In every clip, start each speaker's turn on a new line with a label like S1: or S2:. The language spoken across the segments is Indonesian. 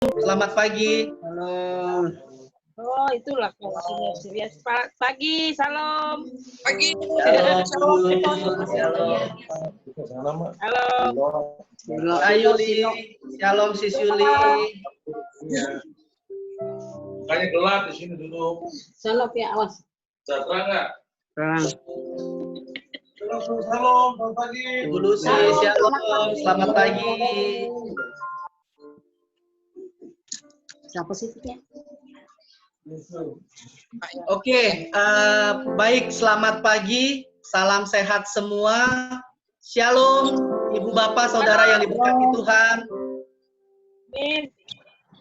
S1: Selamat pagi.
S2: Halo.
S3: Oh, itulah kalau serius. Pagi, salam.
S2: Pagi.
S1: Shalom.
S3: Halo.
S1: Ayo, Shalom, Sis Yuli.
S4: Makanya gelap di sini duduk.
S3: Salam ya, awas.
S4: Bisa terang nggak?
S2: Terang.
S4: Shalom, selamat pagi.
S1: Bu Lucy, Shalom. Selamat pagi.
S3: Siapa sih ya?
S1: Oke, baik. Selamat pagi. Salam sehat semua. Shalom, Ibu Bapak, Saudara yang diberkati Tuhan.
S3: Amin.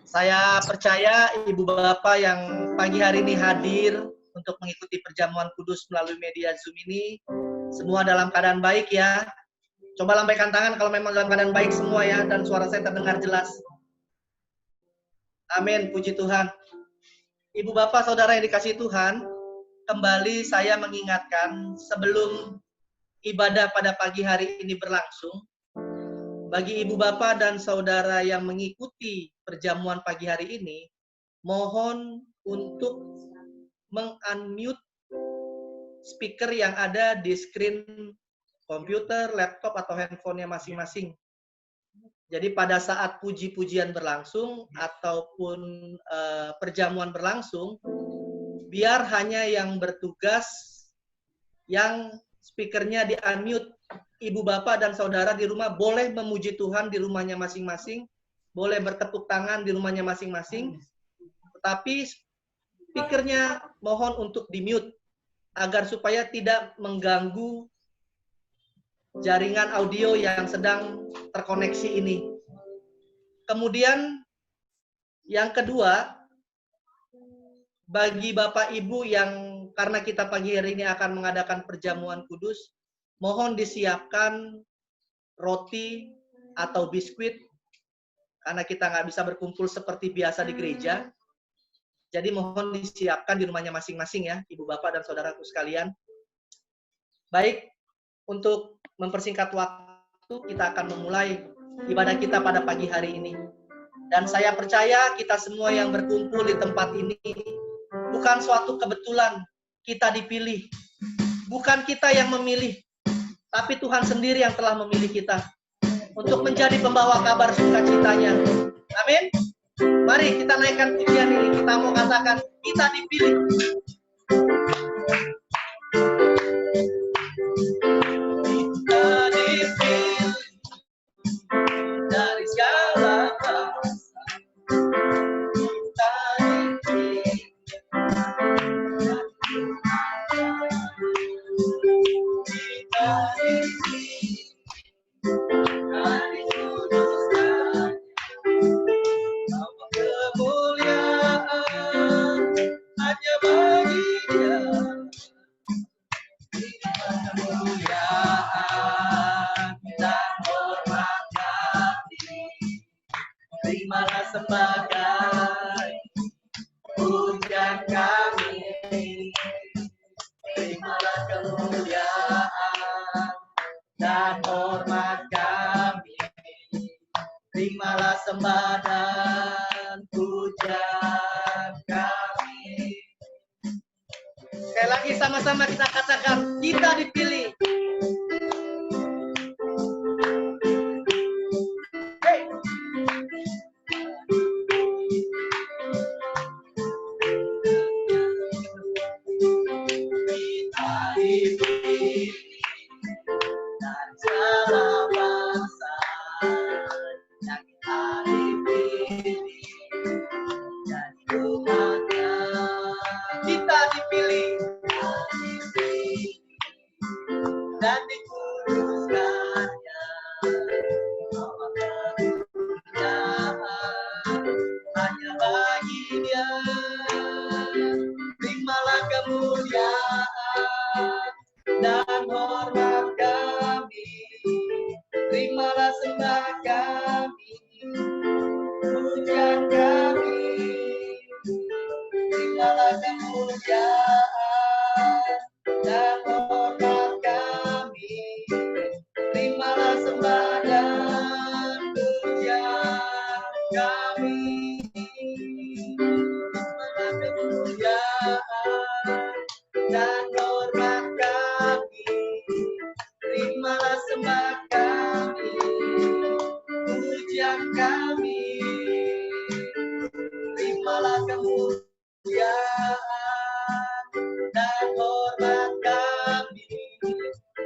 S1: Saya percaya Ibu Bapak yang pagi hari ini hadir untuk mengikuti perjamuan kudus melalui media Zoom ini, semua dalam keadaan baik ya. Coba lambaikan tangan kalau memang dalam keadaan baik semua ya, dan suara saya terdengar jelas. Amin, puji Tuhan. Ibu Bapak Saudara yang dikasihi Tuhan, kembali saya mengingatkan sebelum ibadah pada pagi hari ini berlangsung, bagi Ibu Bapak dan Saudara yang mengikuti perjamuan pagi hari ini, mohon untuk meng-unmute speaker yang ada di screen komputer, laptop, atau handphonenya masing-masing. Jadi pada saat puji-pujian berlangsung ataupun perjamuan berlangsung, biar hanya yang bertugas yang speakernya di-unmute. Ibu Bapak dan Saudara di rumah boleh memuji Tuhan di rumahnya masing-masing, boleh bertepuk tangan di rumahnya masing-masing, tetapi speakernya mohon untuk di-mute agar supaya tidak mengganggu jaringan audio yang sedang terkoneksi ini. Kemudian yang kedua, bagi Bapak Ibu yang karena kita pagi hari ini akan mengadakan perjamuan kudus, mohon disiapkan roti atau biskuit karena kita nggak bisa berkumpul seperti biasa di gereja. Jadi mohon disiapkan di rumahnya masing-masing ya, Ibu Bapak dan Saudaraku sekalian. Baik, untuk mempersingkat waktu, kita akan memulai ibadah kita pada pagi hari ini. Dan saya percaya kita semua yang berkumpul di tempat ini bukan suatu kebetulan kita dipilih. Bukan kita yang memilih, tapi Tuhan sendiri yang telah memilih kita untuk menjadi pembawa kabar sukacitanya. Amin. Mari kita naikkan pujian ini. Kita mau katakan, kita dipilih. Kita dipilih dari segala bangsa. Kita dipilih. Kita dipilih. Dari kuduskan. Bawa kemuliaan hanya bagi Dia. Kemuliaan dan hormat kami, terimalah sebagai pujian kami. Terimalah kemuliaan dan hormat kami, terimalah sembah dan pujian kami. Sekali lagi sama-sama kita katakan, kita dipilih. Hey. Kita dipilih dari segala bangsa, yang kita dipilih jadi umatnya. Kita dipilih dan dikuduskannya. Bawa kemuliaan hanya bagi Dia. Terimalah kemuliaan dan hormat kami, terimalah sembah kami, pujian kami. Terimalah kemuliaan dan hormat kami, terimalah sembah dan pujian kami. terimalah kemuliaan dan hormat kami,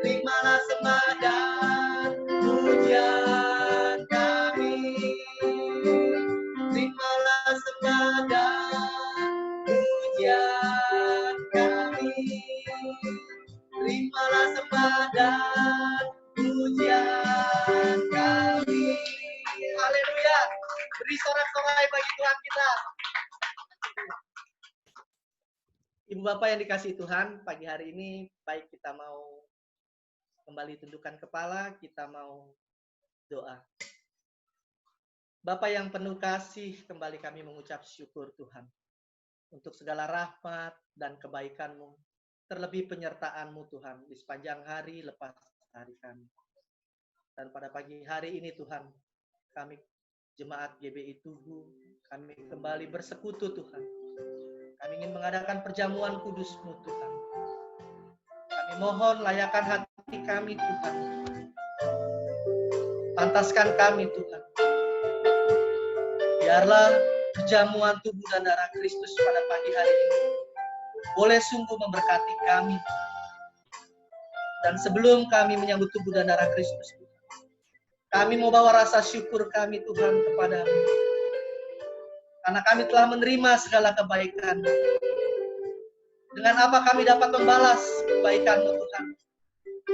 S1: terimalah sembah dan pujian kami, terimalah sembah dan pujian kami, terimalah sembah dan pujian kami. Haleluya. Beri sorak-sorai bagi Tuhan kita. Ibu Bapak yang dikasihi Tuhan, pagi hari ini baik kita mau kembali tundukkan kepala, kita mau doa. Bapa yang penuh kasih, kembali kami mengucap syukur Tuhan untuk segala rahmat dan kebaikan-Mu, terlebih penyertaan-Mu Tuhan di sepanjang hari lepas hari kami. Dan pada pagi hari ini Tuhan, kami Jemaat GBI Tugu, kami kembali bersekutu Tuhan. Kami ingin mengadakan perjamuan kudus-Mu Tuhan. Kami mohon layakan hati kami Tuhan. Pantaskan kami Tuhan. Biarlah perjamuan tubuh dan darah Kristus pada pagi hari ini boleh sungguh memberkati kami. Dan sebelum kami menyambut tubuh dan darah Kristus, kami mau bawa rasa syukur kami Tuhan kepada-Mu. Karena kami telah menerima segala kebaikan. Dengan apa kami dapat membalas kebaikan-Mu Tuhan?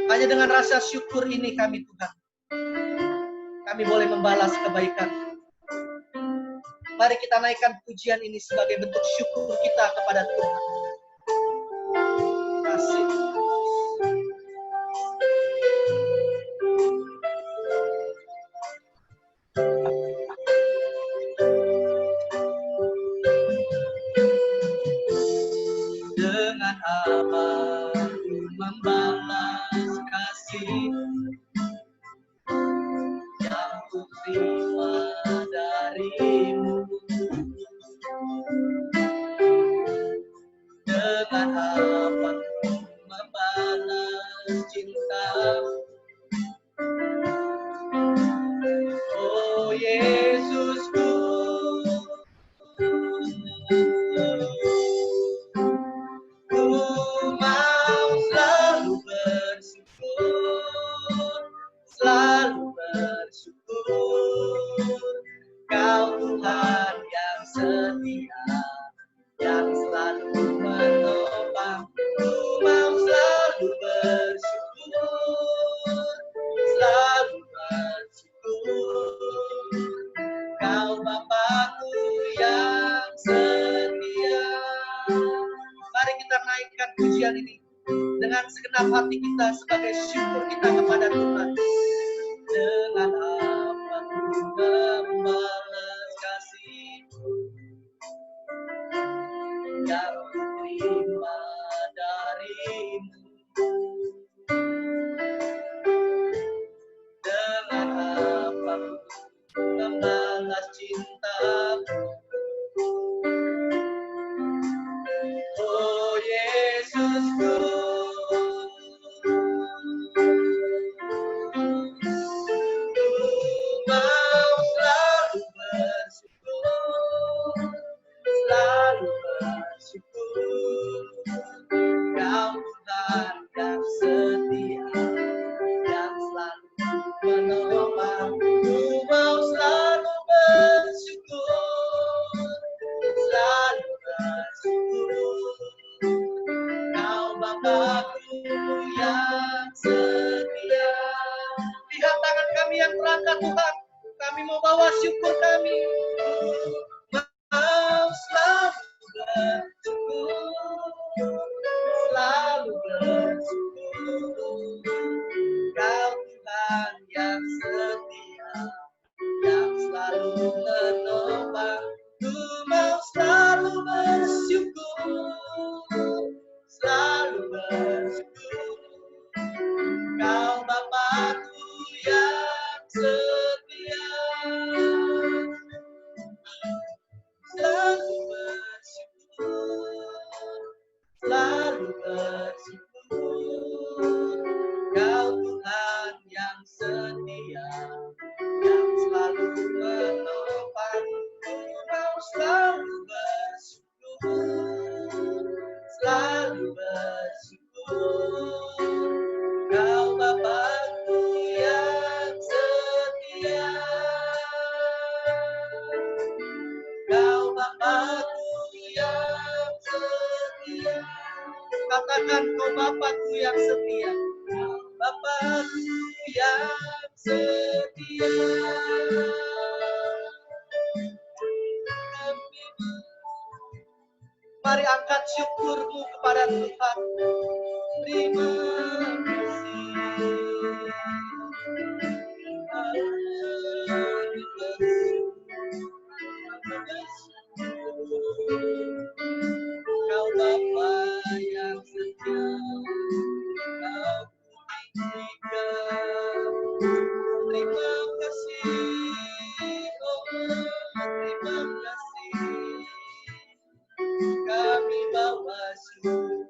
S1: Hanya dengan rasa syukur ini kami Tuhan. Kami boleh membalas kebaikan. Mari kita naikkan pujian ini sebagai bentuk syukur kita kepada Tuhan. Kasih. Dengan apa ku membalas kasih yang ku terima dari-Mu? Dengan apa ku membalas cinta-Mu? Oh Yesusku, ku mau selalu bersyukur, selalu bersyukur. Kau Tuhan yang setia, yang selalu menopang. Ku mau selalu bersyukur, selalu bersyukur. Kau Bapakku yang setia. Mari kita naikkan pujian ini dengan segenap hati kita sebagai syukur kita kepada Tuhan. Dengan apa ku membalas kasih yang ku terima dari-Mu? Dengan apa ku membalas cinta-Mu? Oh Yesusku, ku mau selalu bersyukur, selalu bersyukur. Bapakku yang setia. Katakan kau Bapakku yang setia. Bapakku yang setia. Mari angkat syukurmu kepada Tuhan. Terima kasih. Kau Bapa yang setia, Kau putihkan. Terima kasih, oh terima kasih. Kami bawa syukur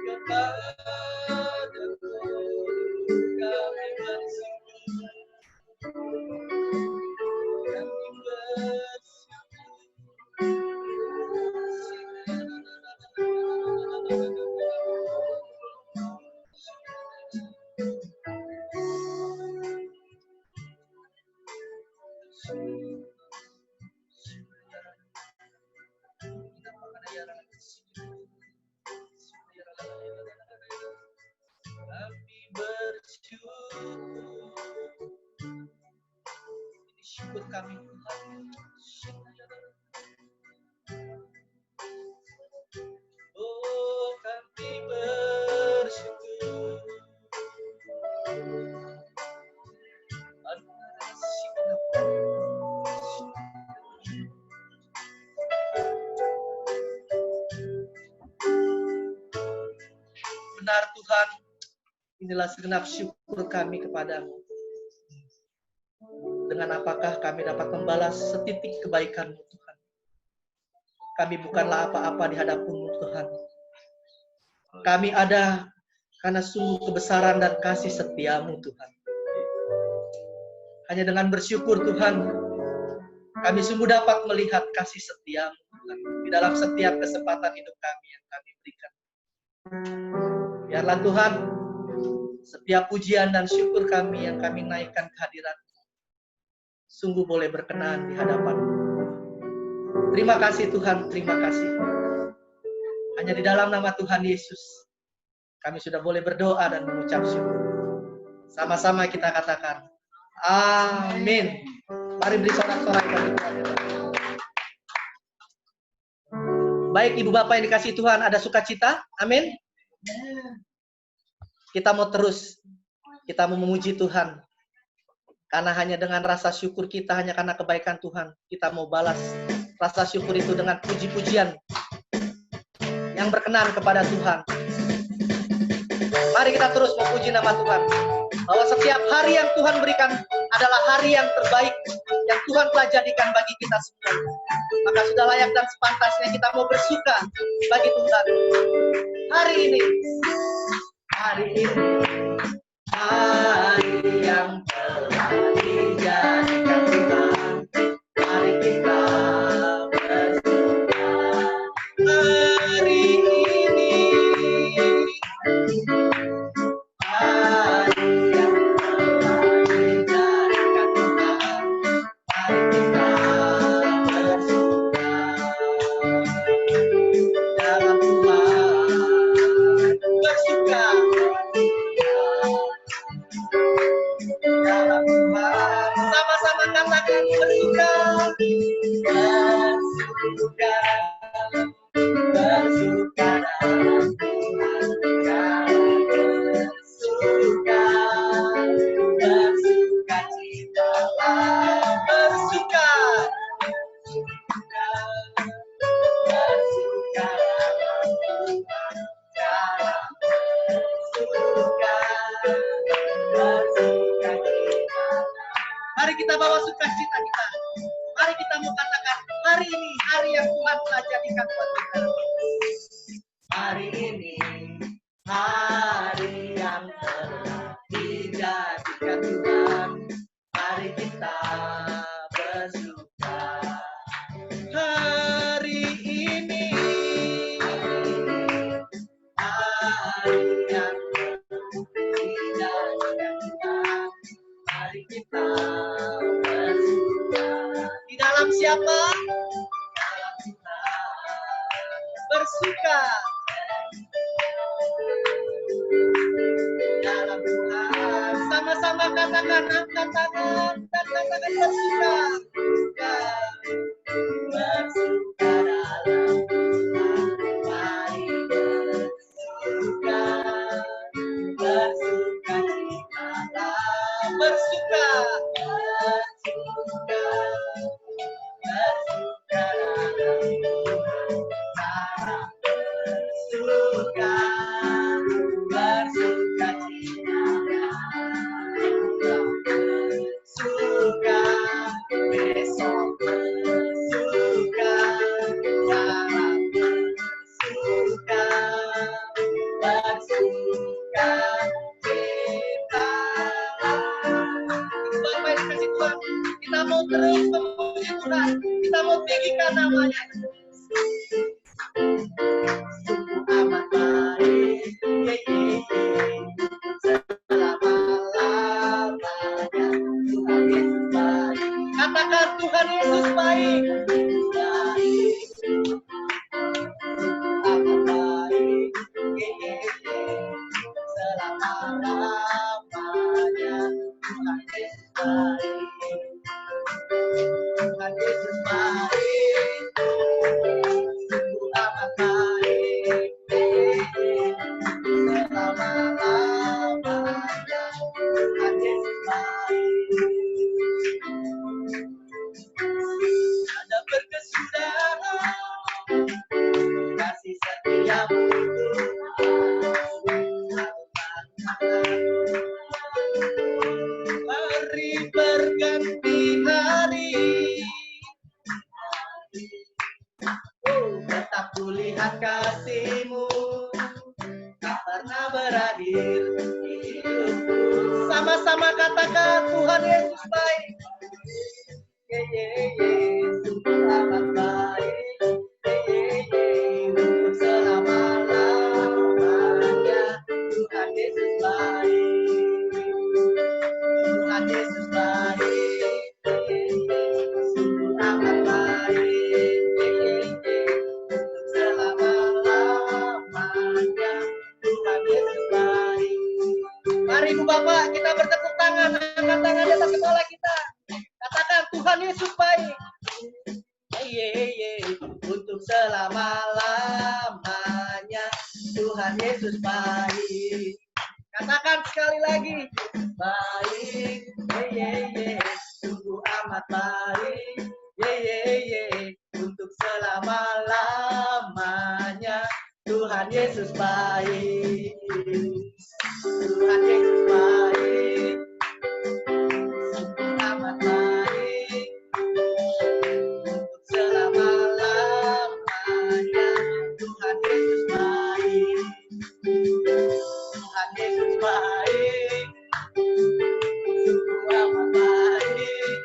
S1: kepadamu. Kami bersyukur. Kami bersyukur. Ini syukur kami Tuhan. Oh, kami bersyukur. Benar Tuhan, inilah segenap syukur kami kepadamu. Dengan apakah kami dapat membalas setitik kebaikan-Mu Tuhan. Kami bukanlah apa-apa di hadapan-Mu Tuhan. Kami ada karena sungguh kebesaran dan kasih setia-Mu Tuhan. Hanya dengan bersyukur Tuhan, kami sungguh dapat melihat kasih setia-Mu Tuhan di dalam setiap kesempatan hidup kami yang kami berikan. Biarlah Tuhan, setiap pujian dan syukur kami yang kami naikkan kehadiran-Mu sungguh boleh berkenan di hadapan-Mu. Terima kasih Tuhan, terima kasih. Hanya di dalam nama Tuhan Yesus, kami sudah boleh berdoa dan mengucap syukur. Sama-sama kita katakan, amin. Mari beri sorak-sorai bagi Tuhan. Baik Ibu Bapak yang dikasihi Tuhan, ada sukacita? Amin. Kita mau terus, kita mau memuji Tuhan. Karena hanya dengan rasa syukur kita, hanya karena kebaikan Tuhan, kita mau balas rasa syukur itu dengan puji-pujian yang berkenan kepada Tuhan. Mari kita terus memuji nama Tuhan. Bahwa setiap hari yang Tuhan berikan adalah hari yang terbaik yang Tuhan telah jadikan bagi kita semua. Maka sudah layak dan sepantasnya kita mau bersuka bagi Tuhan. Hari ini, hari yang telah dijadikan Tuhan. Mari kita bersuka. Hari ini, hari yang telah dijadikan Tuhan. Mari kita bersuka dalam Tuhan. Bersuka dalam Tuhan. Sama-sama katakan bersuka. Bersuka. Bersuka dalam Tuhan. Bersuka. Bersuka citalah. Bersuka. Bersuka dalam Tuhan. Bersuka. Bersuka cita. Mari kita bawa sukacita kita. Mari kita mau katakan, hari ini hari yang Tuhan telah jadikan buat kita. Hari ini hari yang telah dijadikan Tuhan. Mari kita bersuka. Hari ini hari yang telah dijadikan Tuhan. Mari kita bersuka. Di dalam siapa? Dalam Tuhan bersuka. Dalam Tuhan. Sama-sama katakan, angkat tangan dan katakan bersuka. Bersuka dalam Tuhan. Mari bersuka. Bersuka citalah. Bersuka. Bersuka. Bersuka dalam Tuhan. Cara bersuka. Bersuka citalah. Bersuka. Besok bersuka. Cara bersuka. Bersuka citalah. Bapak yang dikasih Tuhan, kita mau terus memuji Tuhan, kita mau tinggikan namanya. Sungguh amat baik, selama-lamanya Tuhan Yesus baik. Katakan Tuhan Yesus baik. Baik. Sungguh amat baik, selama-lamanya Tuhan Yesus baik. Tuhan Yesus baik, sungguh amat baik, selama-lamanya Tuhan Yesus baik. Ada berkesudahan, kasih setiamu Tuhan. Hari berganti hari, tetap kulihat kasih-Mu, tak pernah berakhir di hidupku. Sama-sama katakan Tuhan Yesus baik. Sungguh amat baik. Untuk selama-lamanya Tuhan Yesus baik. Tuhan Yesus baik. Sungguh amat baik. Untuk selama-lamanya Tuhan Yesus baik. Mari Ibu Bapak kita bertepuk tangan, angkat tangan di atas kepala kita. Katakan Tuhan Yesus baik. Untuk selama-lamanya Tuhan Yesus baik. Katakan sekali lagi. Baik. Sungguh amat baik. Untuk selama-lamanya Tuhan Yesus baik. Tuhan Yesus baik. Sungguh amat baik. Untuk selama-lamanya Tuhan Yesus baik. Tuhan Yesus baik. Sungguh amat baik.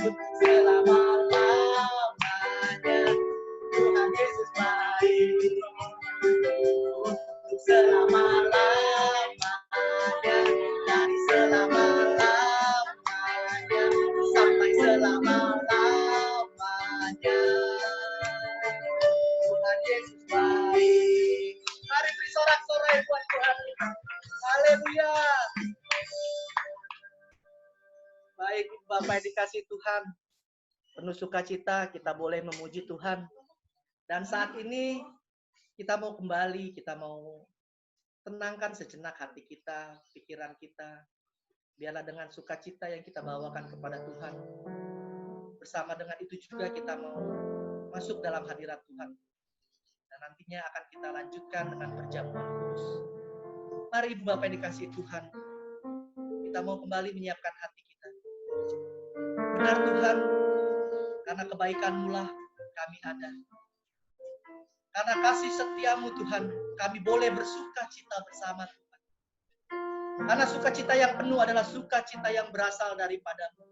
S1: Untuk selama-lamanya Tuhan Yesus baik. Untuk selama-lamanya, dari selama-lamanya sampai selama-lamanya Tuhan Yesus baik. Mari beri sorak-sorai buat Tuhan kita. Haleluya. Baik Bapak yang dikasih Tuhan, penuh sukacita kita boleh memuji Tuhan. Dan saat ini kita mau kembali, kita mau tenangkan sejenak hati kita, pikiran kita. Biarlah dengan sukacita yang kita bawakan kepada Tuhan. Bersama dengan itu juga kita mau masuk dalam hadirat Tuhan. Dan nantinya akan kita lanjutkan dengan perjamuan kudus. Mari Ibu Bapak yang dikasih Tuhan, kita mau kembali menyiapkan hati kita. Benar Tuhan, karena kebaikan-Mu lah kami ada. Karena kasih setiamu Tuhan, kami boleh bersuka cita bersama Tuhan. Karena sukacita yang penuh adalah sukacita yang berasal daripada-Mu.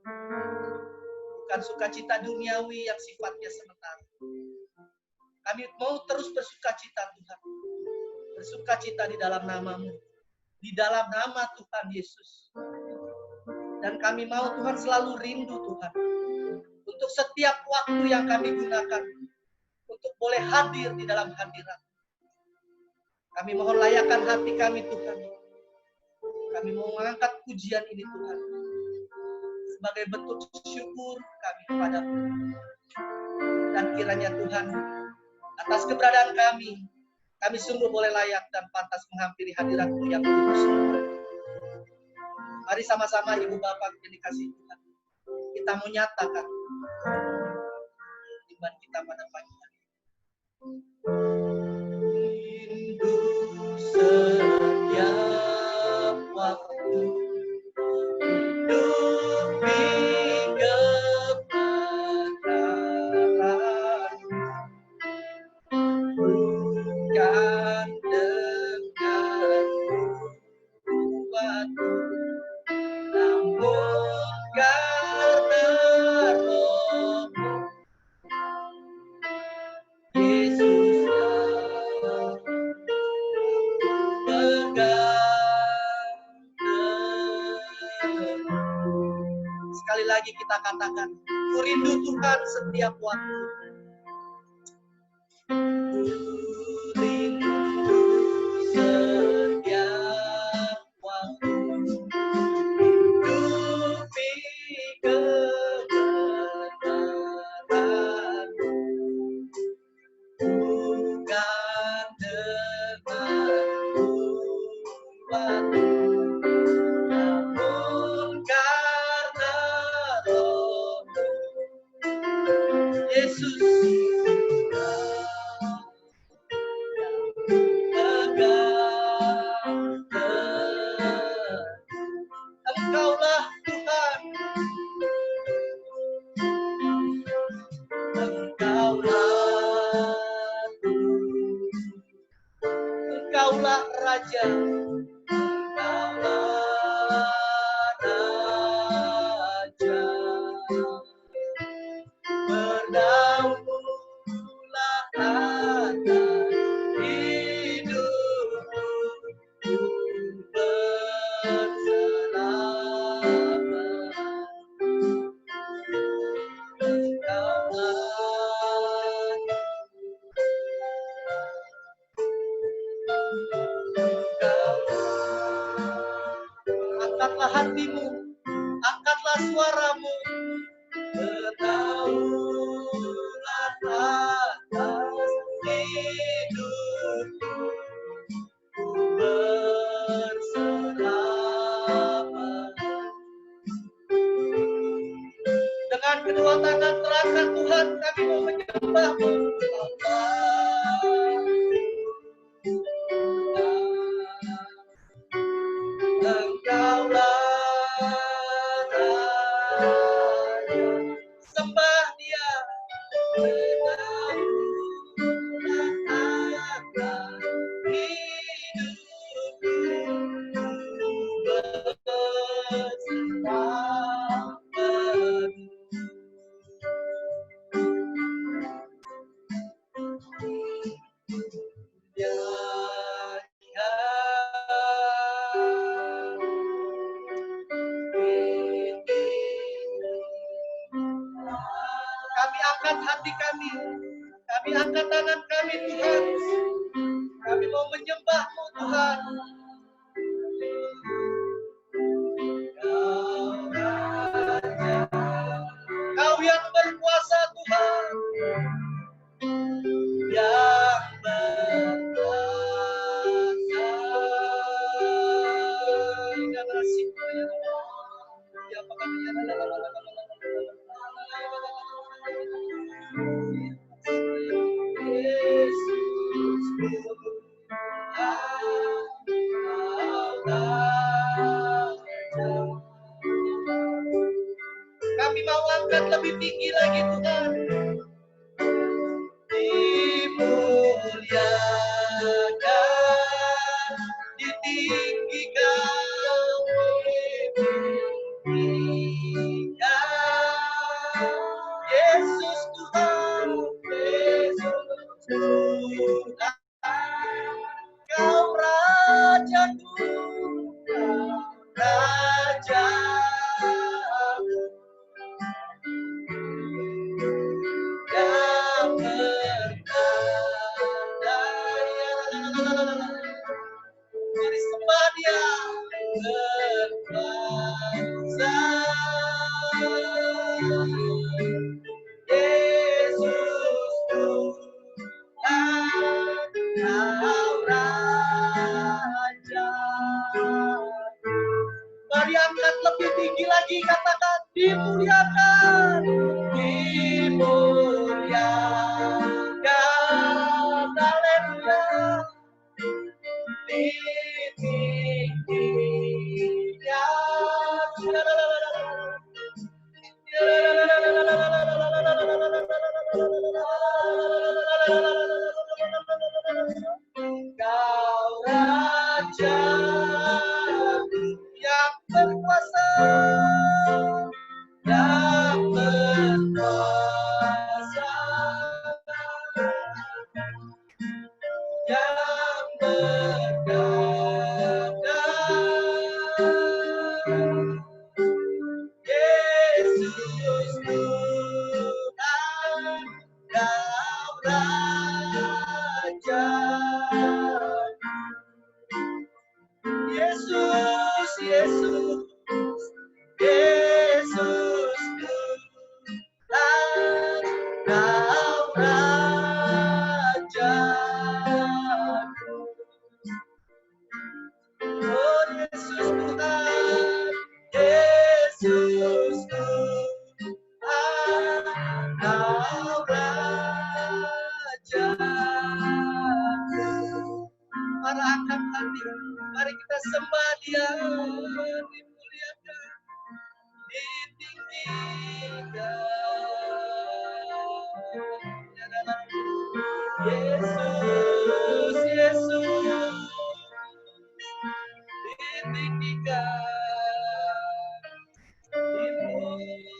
S1: Bukan sukacita duniawi yang sifatnya sementara. Kami mau terus bersukacita Tuhan. Bersukacita di dalam nama-Mu. Di dalam nama Tuhan Yesus. Dan kami mau Tuhan selalu rindu Tuhan. untuk setiap waktu yang kami gunakan untuk boleh hadir di dalam hadirat. Kami mohon layakan hati kami Tuhan. Kami mau mengangkat pujian ini Tuhan sebagai bentuk syukur kami kepadamu. Dan kiranya Tuhan, atas keberadaan kami sungguh boleh layak dan pantas menghampiri hadirat-Mu yang kudus. Mari sama-sama Ibu Bapak yang dikasihi Tuhan, kita menyatakan iman kita pada pagi hari. Rindu setiap waktu hidup di kebenaran, bukan dengan kuatku, namun karena Roh-Mu. Yesus yang pegang teguh. Sekali lagi kita katakan, ku rindu Tuhan setiap waktu. Ku rindu setiap waktu hidup di kebenaran, bukan dengan kuatku, namun karena Roh-Mu. Yesus pegang teguh. Engkaulah Tuhan, Engkaulah Tuhan, Engkaulah Raja, Engkaulah Raja. Berdaulat atas hidupku, berselamat. Angkatlah hatimu, angkatlah suaramu, berdaulat atas hidupku, berselamat. Dengan kedua tangan terangkat Tuhan, kami mau menyembah-Mu, Engkaulah Raja. Sembah Dia, berdaulat atas hidupku, berselamat. Kami angkat hati kami angkat tangan kami Tuhan. Kami mau menyembah-Mu Tuhan. Kau Raja, Kau yang berkuasa Tuhan, yang berkuasa. Ingat nasibku ya Allah. Ya Yesus, kami mau angkat lebih tinggi lagi Tuhan. Dimuliakan, ditinggikan, ditinggikan. Yesus Tuhan, Yesus Tuhan. Kau Rajaku, Kau Rajaku. kuasa yang berganda. Yesus Tuhan, Kau Raja. Yesus, Yesus, Yesus Tuhan, Kau Raja. Oh Yesus Tuhan, Yesus Tuhan, Kau Raja. Para akan hadir, mari kita sembah Dia, dimuliakan, ditinggikan. Yesus, Yesus, ditinggikan, dimuliakan.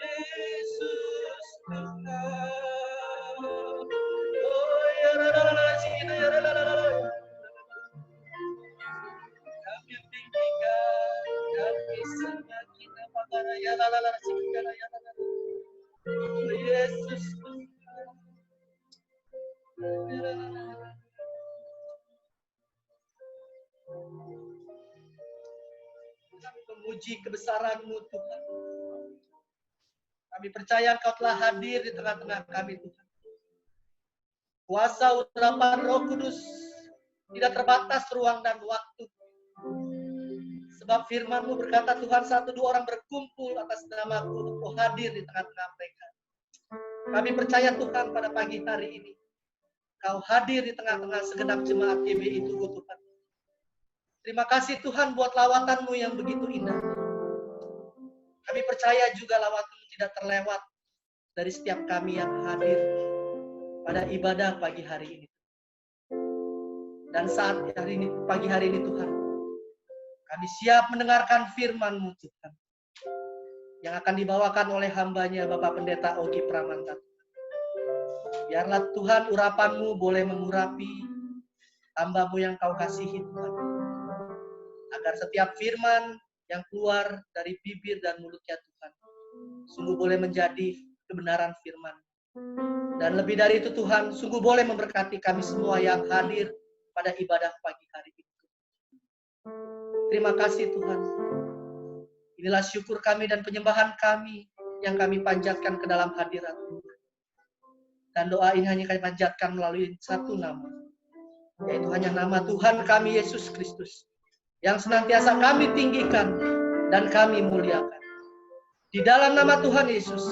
S1: Yesus Tuhan. Oh ya la la la sini ya la la la la. Kami tinggikan, kami sembah kita pada ya la la la sini ya la la. Oh Yesus Tuhan. Kami memuji kebesaran-Mu Tuhan. Kami percaya Engkau telah hadir di tengah-tengah kami Tuhan. Kuasa urapan Roh Kudus tidak terbatas ruang dan waktu. Sebab firman-Mu berkata Tuhan, 1-2 orang berkumpul atas nama-Ku, Engkau hadir di tengah-tengah mereka. Kami percaya Tuhan pada pagi hari ini, Kau hadir di tengah-tengah segenap jemaat GBI Tugu Tuhan. Terima kasih Tuhan buat lawatan-Mu yang begitu indah. Kami percaya juga lawatan-Mu tidak terlewat dari setiap kami yang hadir pada ibadah pagi hari ini. Dan saat hari ini, pagi hari ini Tuhan, kami siap mendengarkan firman-Mu Tuhan, yang akan dibawakan oleh hamba-Nya Bapak Pendeta Ogi Pramanta. Biarlah Tuhan urapan-Mu boleh mengurapi hamba-Mu yang Kau kasihi Tuhan. Agar setiap firman yang keluar dari bibir dan mulutnya Tuhan, sungguh boleh menjadi kebenaran firman. Dan lebih dari itu Tuhan, sungguh boleh memberkati kami semua yang hadir pada ibadah pagi hari ini. Terima kasih Tuhan. Inilah syukur kami dan penyembahan kami yang kami panjatkan ke dalam hadirat Tuhan. Dan doa ini hanya kami panjatkan melalui satu nama, yaitu hanya nama Tuhan kami Yesus Kristus, yang senantiasa kami tinggikan dan kami muliakan. Di dalam nama Tuhan Yesus,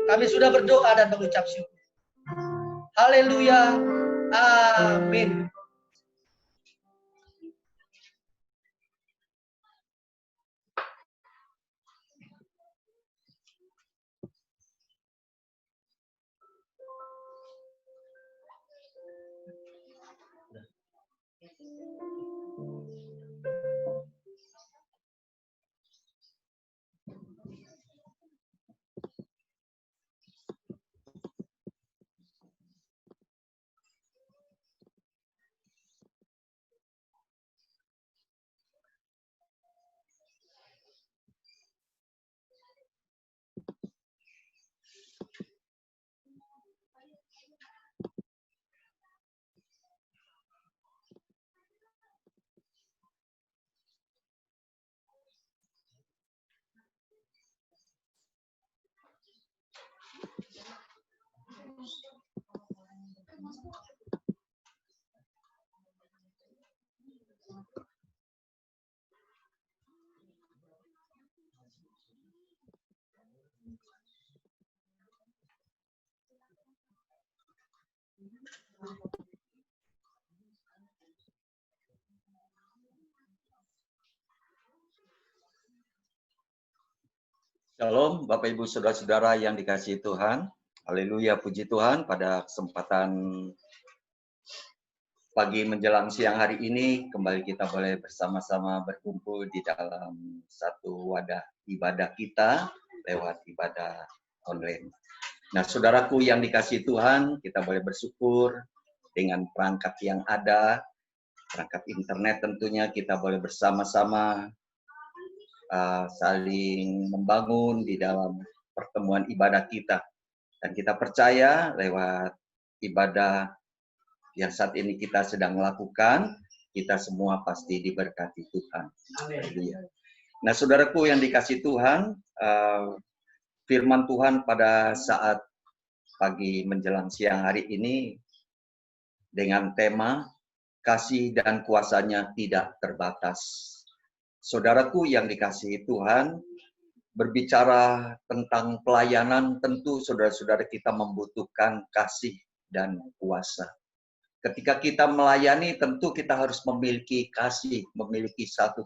S1: kami sudah berdoa dan mengucap syukur. Haleluya. Amin.
S2: Shalom, Bapak Ibu Saudara-saudara yang dikasihi Tuhan. Haleluya, puji Tuhan, pada kesempatan pagi menjelang siang hari ini, kembali kita boleh bersama-sama berkumpul di dalam satu wadah ibadah kita lewat ibadah online. Nah, saudaraku yang dikasihi Tuhan, kita boleh bersyukur dengan perangkat yang ada, perangkat internet tentunya kita boleh bersama-sama saling membangun di dalam pertemuan ibadah kita. Dan kita percaya lewat ibadah yang saat ini kita sedang lakukan, kita semua pasti diberkati Tuhan. Haleluya. Nah, saudaraku yang dikasihi Tuhan, firman Tuhan pada saat pagi menjelang siang hari ini dengan tema kasih dan kuasanya tidak terbatas. Saudaraku yang dikasihi Tuhan, berbicara tentang pelayanan, tentu saudara-saudara kita membutuhkan kasih dan kuasa. Ketika kita melayani, tentu kita harus memiliki kasih, memiliki satu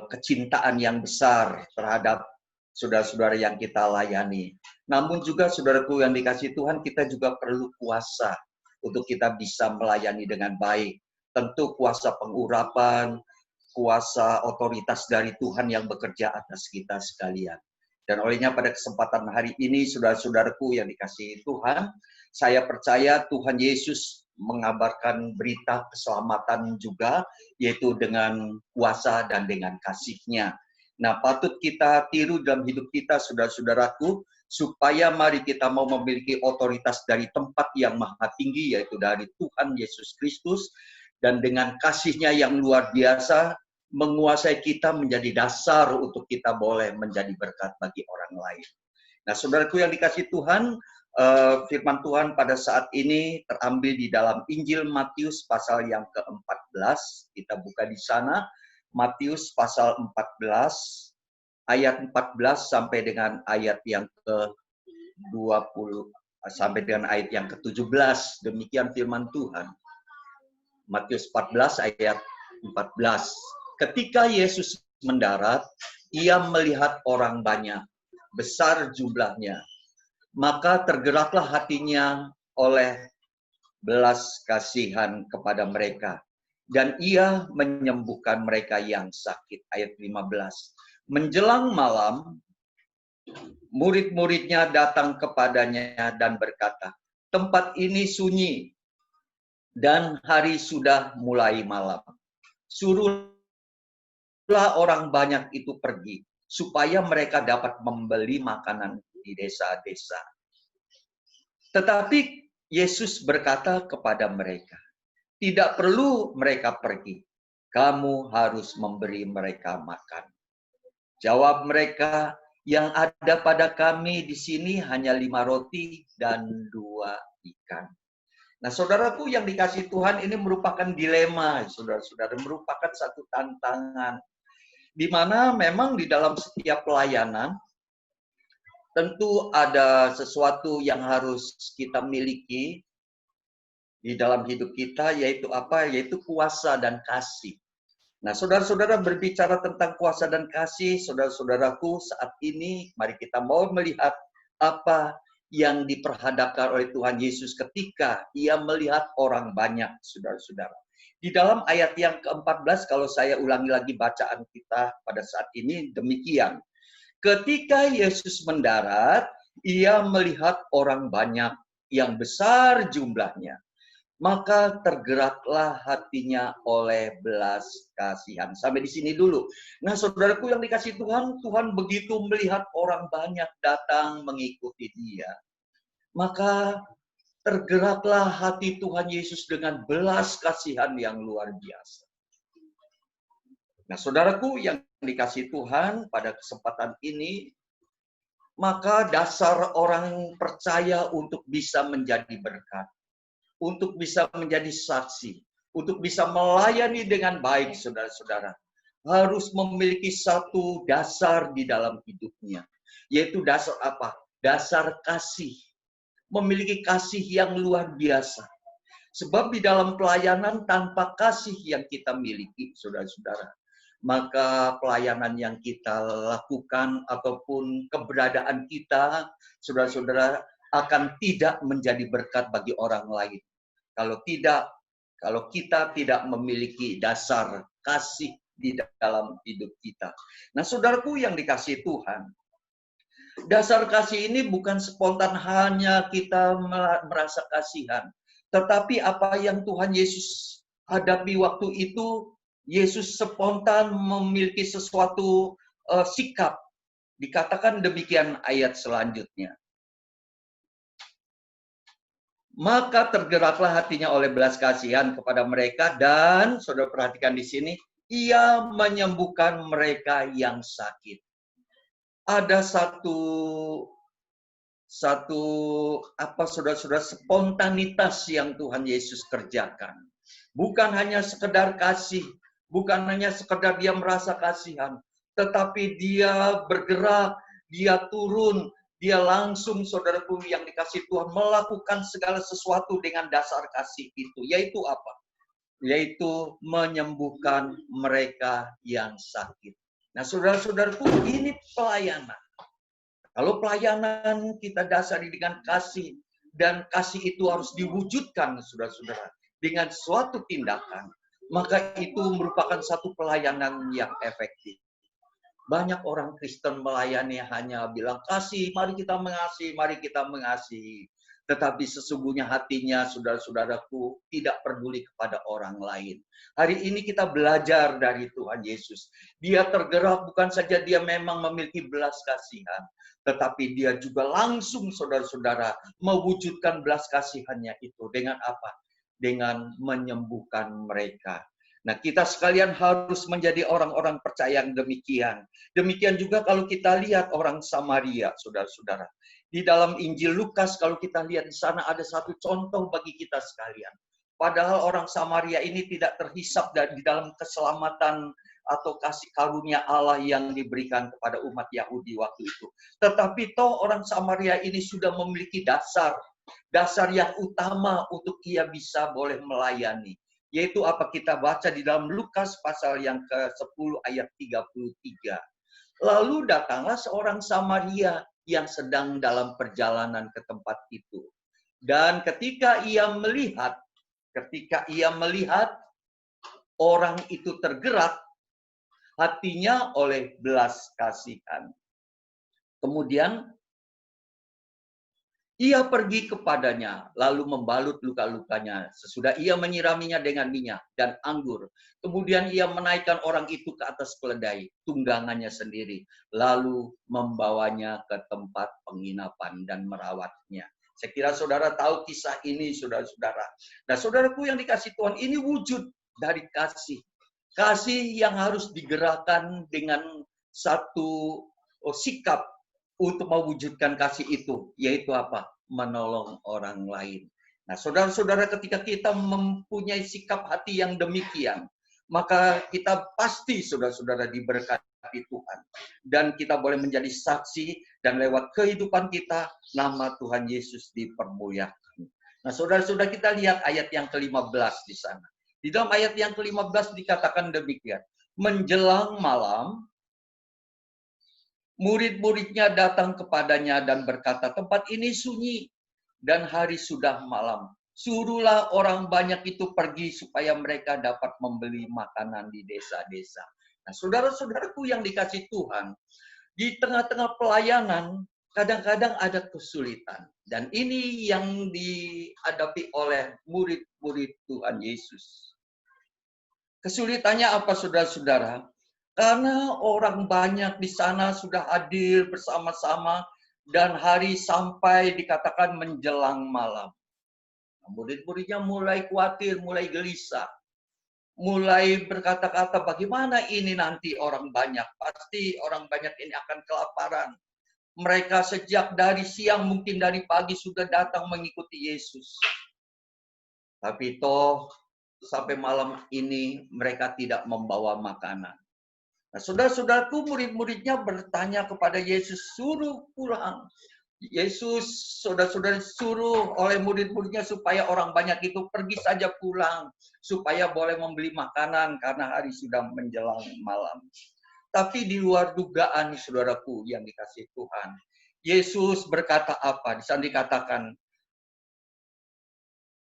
S2: kecintaan yang besar terhadap saudara-saudara yang kita layani. Namun juga saudaraku yang dikasihi Tuhan, kita juga perlu kuasa untuk kita bisa melayani dengan baik. Tentu kuasa pengurapan, kuasa otoritas dari Tuhan yang bekerja atas kita sekalian. Dan olehnya pada kesempatan hari ini, saudara-saudaraku yang dikasihi Tuhan, saya percaya Tuhan Yesus mengabarkan berita keselamatan juga, yaitu dengan kuasa dan dengan kasih-Nya. Nah, patut kita tiru dalam hidup kita, saudara-saudaraku, supaya mari kita mau memiliki otoritas dari tempat yang maha tinggi, yaitu dari Tuhan Yesus Kristus, dan dengan kasih-Nya yang luar biasa, menguasai kita menjadi dasar untuk kita boleh menjadi berkat bagi orang lain. Nah, saudaraku yang dikasihi Tuhan, firman Tuhan pada saat ini terambil di dalam Injil Matius pasal yang ke-14. Kita buka di sana, Matius pasal 14, ayat 14 sampai dengan ayat yang ke-20, sampai dengan ayat yang ke-17. Demikian firman Tuhan. Matius 14 ayat 14. Ketika Yesus mendarat, ia melihat orang banyak, besar jumlahnya. Maka tergeraklah hatinya oleh belas kasihan kepada mereka. Dan ia menyembuhkan mereka yang sakit. Ayat 15. Menjelang malam, murid-muridnya datang kepadanya dan berkata, tempat ini sunyi dan hari sudah mulai malam. Suruhlah orang banyak itu pergi, supaya mereka dapat membeli makanan di desa-desa. Tetapi Yesus berkata kepada mereka, tidak perlu mereka pergi, kamu harus memberi mereka makan. Jawab mereka, yang ada pada kami di sini hanya 5 roti dan 2 ikan. Nah, saudaraku yang dikasihi Tuhan, ini merupakan dilema, saudara-saudara, merupakan satu tantangan. Di mana memang di dalam setiap pelayanan, tentu ada sesuatu yang harus kita miliki di dalam hidup kita, yaitu apa? Yaitu kuasa dan kasih. Nah, saudara-saudara berbicara tentang kuasa dan kasih, saudara-saudaraku, saat ini mari kita mau melihat apa yang diperhadapkan oleh Tuhan Yesus ketika ia melihat orang banyak, saudara-saudara. Di dalam ayat yang ke-14, kalau saya ulangi lagi bacaan kita pada saat ini, demikian. Ketika Yesus mendarat, ia melihat orang banyak yang besar jumlahnya. Maka tergeraklah hatinya oleh belas kasihan. Sampai di sini dulu. Nah, saudaraku yang dikasihi Tuhan, Tuhan begitu melihat orang banyak datang mengikuti dia. Maka tergeraklah hati Tuhan Yesus dengan belas kasihan yang luar biasa. Nah, saudaraku yang dikasihi Tuhan, pada kesempatan ini, maka dasar orang percaya untuk bisa menjadi berkat, untuk bisa menjadi saksi, untuk bisa melayani dengan baik, saudara-saudara, harus memiliki satu dasar di dalam hidupnya. Yaitu dasar apa? Dasar kasih. Memiliki kasih yang luar biasa. Sebab di dalam pelayanan tanpa kasih yang kita miliki, saudara-saudara, maka pelayanan yang kita lakukan ataupun keberadaan kita, saudara-saudara, akan tidak menjadi berkat bagi orang lain. Kalau kita tidak memiliki dasar kasih di dalam hidup kita. Nah, saudaraku yang dikasihi Tuhan, dasar kasih ini bukan spontan hanya kita merasa kasihan, tetapi apa yang Tuhan Yesus hadapi waktu itu, Yesus spontan memiliki sesuatu sikap. Dikatakan demikian ayat selanjutnya. Maka tergeraklah hatinya oleh belas kasihan kepada mereka, dan saudara perhatikan di sini, ia menyembuhkan mereka yang sakit. Ada satu saudara-saudara, spontanitas yang Tuhan Yesus kerjakan. Bukan hanya sekedar kasih, bukan hanya sekedar dia merasa kasihan, tetapi dia bergerak, dia turun, dia langsung, saudaraku yang dikasih Tuhan, melakukan segala sesuatu dengan dasar kasih itu. Yaitu apa? Yaitu menyembuhkan mereka yang sakit. Nah, saudara-saudaraku, ini pelayanan. Kalau pelayanan kita dasari dengan kasih, dan kasih itu harus diwujudkan, saudara-saudara, dengan suatu tindakan, maka itu merupakan satu pelayanan yang efektif. Banyak orang Kristen melayani hanya bilang, kasih, mari kita mengasihi, mari kita mengasihi. Tetapi sesungguhnya hatinya, saudara-saudaraku, tidak peduli kepada orang lain. Hari ini kita belajar dari Tuhan Yesus. Dia tergerak, bukan saja dia memang memiliki belas kasihan, tetapi dia juga langsung, saudara-saudara, mewujudkan belas kasihannya itu. Dengan apa? Dengan menyembuhkan mereka. Nah, kita sekalian harus menjadi orang-orang percaya yang demikian. Demikian juga kalau kita lihat orang Samaria, saudara-saudara. Di dalam Injil Lukas, kalau kita lihat di sana ada satu contoh bagi kita sekalian. Padahal orang Samaria ini tidak terhisap di dalam keselamatan atau kasih karunia Allah yang diberikan kepada umat Yahudi waktu itu. Tetapi toh orang Samaria ini sudah memiliki dasar yang utama untuk ia bisa boleh melayani. Yaitu apa kita baca di dalam Lukas pasal yang ke-10 ayat 33. Lalu datanglah seorang Samaria yang sedang dalam perjalanan ke tempat itu. Dan ketika ia melihat orang itu tergerak hatinya oleh belas kasihan. Kemudian ia pergi kepadanya, lalu membalut luka-lukanya. Sesudah ia menyiraminya dengan minyak dan anggur. Kemudian ia menaikkan orang itu ke atas keledai, tunggangannya sendiri. Lalu membawanya ke tempat penginapan dan merawatnya. Saya kira saudara tahu kisah ini, saudara-saudara. Nah, saudaraku yang dikasih Tuhan, ini wujud dari kasih. Kasih yang harus digerakkan dengan satu sikap untuk mewujudkan kasih itu, yaitu apa? Menolong orang lain. Nah, saudara-saudara, ketika kita mempunyai sikap hati yang demikian, maka kita pasti, saudara-saudara, diberkati Tuhan. Dan kita boleh menjadi saksi, dan lewat kehidupan kita, nama Tuhan Yesus dipermuliakan. Nah, saudara-saudara, kita lihat ayat yang ke-15 di sana. Di dalam ayat yang ke-15 dikatakan demikian. Menjelang malam, murid-muridnya datang kepadanya dan berkata, tempat ini sunyi dan hari sudah malam. Suruhlah orang banyak itu pergi supaya mereka dapat membeli makanan di desa-desa. Nah, saudara-saudaraku yang dikasih Tuhan, di tengah-tengah pelayanan kadang-kadang ada kesulitan. Dan ini yang dihadapi oleh murid-murid Tuhan Yesus. Kesulitannya apa, saudara-saudara? Karena orang banyak di sana sudah hadir bersama-sama dan hari sampai dikatakan menjelang malam. Murid-muridnya mulai khawatir, mulai gelisah. Mulai berkata-kata, bagaimana ini nanti orang banyak? Pasti orang banyak ini akan kelaparan. Mereka sejak dari siang, mungkin dari pagi sudah datang mengikuti Yesus. Tapi toh sampai malam ini mereka tidak membawa makanan. Nah, saudara-saudaraku, murid-muridnya bertanya kepada Yesus, suruh pulang. Yesus saudara-saudara suruh oleh murid-muridnya supaya orang banyak itu pergi saja pulang. Supaya boleh membeli makanan karena hari sudah menjelang malam. Tapi di luar dugaan saudaraku yang dikasihi Tuhan. Yesus berkata apa? Di sana dikatakan,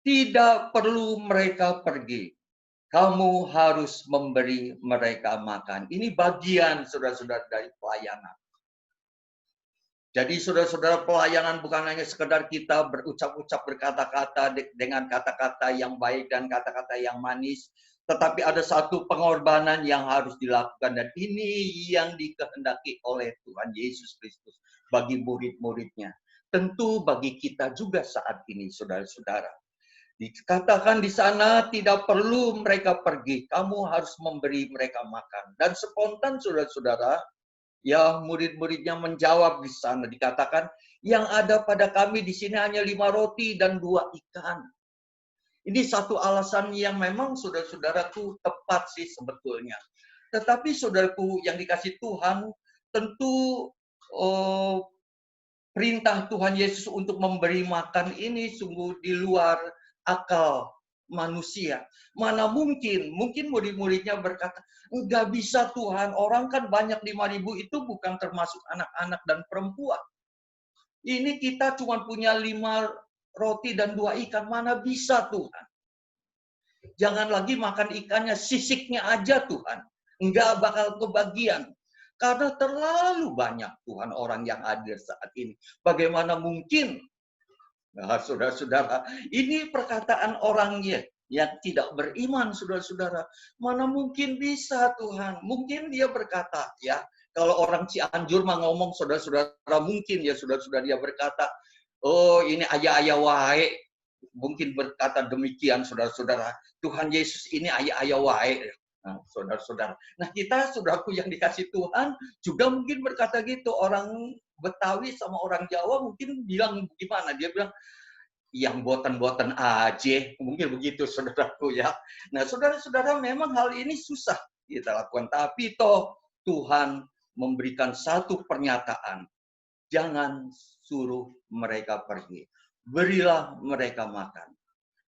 S2: tidak perlu mereka pergi. Kamu harus memberi mereka makan. Ini bagian saudara-saudara dari pelayanan. Jadi saudara-saudara, pelayanan bukan hanya sekedar kita berucap-ucap berkata-kata dengan kata-kata yang baik dan kata-kata yang manis. Tetapi ada satu pengorbanan yang harus dilakukan. Dan ini yang dikehendaki oleh Tuhan Yesus Kristus bagi murid-muridnya. Tentu bagi kita juga saat ini saudara-saudara. Dikatakan di sana tidak perlu mereka pergi. Kamu harus memberi mereka makan. Dan spontan saudara-saudara, ya, murid-muridnya menjawab di sana. Dikatakan, yang ada pada kami di sini hanya 5 roti dan 2 ikan. Ini satu alasan yang memang saudara-saudaraku tepat sih sebetulnya. Tetapi saudaraku yang dikasih Tuhan, tentu perintah Tuhan Yesus untuk memberi makan ini sungguh di luar akal manusia. Mana mungkin murid-muridnya berkata, enggak bisa Tuhan, orang kan banyak 5.000 itu bukan termasuk anak-anak dan perempuan. Ini kita cuma punya 5 roti dan 2 ikan, mana bisa Tuhan. Jangan lagi makan ikannya, sisiknya aja Tuhan. Enggak bakal kebagian. Karena terlalu banyak Tuhan orang yang hadir saat ini. Bagaimana mungkin? Nah, saudara-saudara, ini perkataan orangnya yang tidak beriman, saudara-saudara. Mana mungkin bisa Tuhan? Mungkin dia berkata, ya, kalau orang Cianjur mah ngomong, saudara-saudara, mungkin ya saudara-saudara dia berkata, oh ini ayah-ayah wae. Mungkin berkata demikian, saudara-saudara. Tuhan Yesus ini ayah-ayah wae. Nah, saudara-saudara. Nah, kita, saudaraku yang dikasih Tuhan, juga mungkin berkata gitu. Orang Betawi sama orang Jawa mungkin bilang gimana? Dia bilang, yang boten-boten aja. Mungkin begitu, saudaraku ya. Nah, saudara-saudara, memang hal ini susah kita lakukan. Tapi toh Tuhan memberikan satu pernyataan. Jangan suruh mereka pergi. Berilah mereka makan.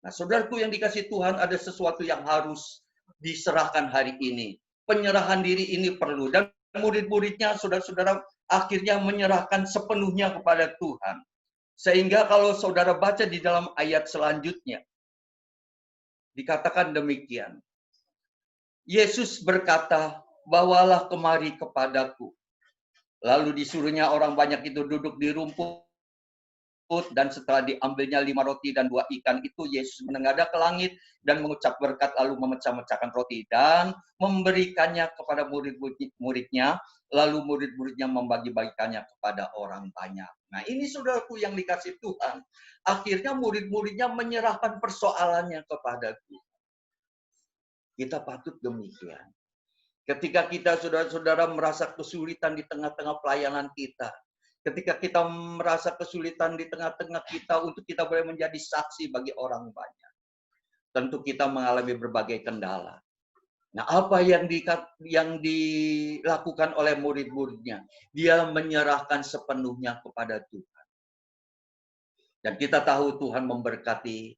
S2: Nah, saudaraku yang dikasih Tuhan, ada sesuatu yang harus diserahkan hari ini. Penyerahan diri ini perlu. Dan murid-muridnya, saudara-saudara, akhirnya menyerahkan sepenuhnya kepada Tuhan. Sehingga kalau saudara baca di dalam ayat selanjutnya, dikatakan demikian. Yesus berkata, bawalah kemari kepadaku. Lalu disuruhnya orang banyak itu duduk di rumput. Dan setelah diambilnya 5 roti dan 2 ikan itu, Yesus menengadah ke langit dan mengucap berkat, lalu memecah-mecahkan roti dan memberikannya kepada murid-muridnya, lalu murid-muridnya membagi-bagikannya kepada orang banyak. Nah, ini saudaraku yang dikasih Tuhan. Akhirnya murid-muridnya menyerahkan persoalannya kepada Tuhan. Kita patut demikian. Ketika kita, saudara-saudara, merasa kesulitan di tengah-tengah pelayanan kita, ketika kita merasa kesulitan di tengah-tengah kita untuk kita boleh menjadi saksi bagi orang banyak. Tentu kita mengalami berbagai kendala. Nah, apa yang dilakukan oleh murid-muridnya? Dia menyerahkan sepenuhnya kepada Tuhan. Dan kita tahu Tuhan memberkati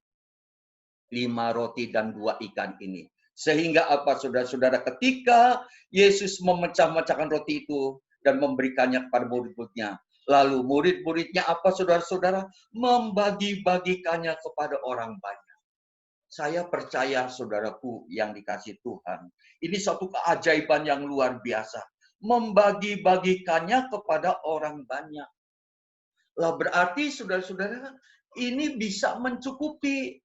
S2: 5 roti dan 2 ikan ini. Sehingga apa, saudara-saudara, ketika Yesus memecah-mecahkan roti itu dan memberikannya kepada murid-muridnya, lalu murid-muridnya apa, saudara-saudara? Membagi-bagikannya kepada orang banyak. Saya percaya, saudaraku yang dikasih Tuhan, ini suatu keajaiban yang luar biasa. Membagi-bagikannya kepada orang banyak. Lah berarti, saudara-saudara, ini bisa mencukupi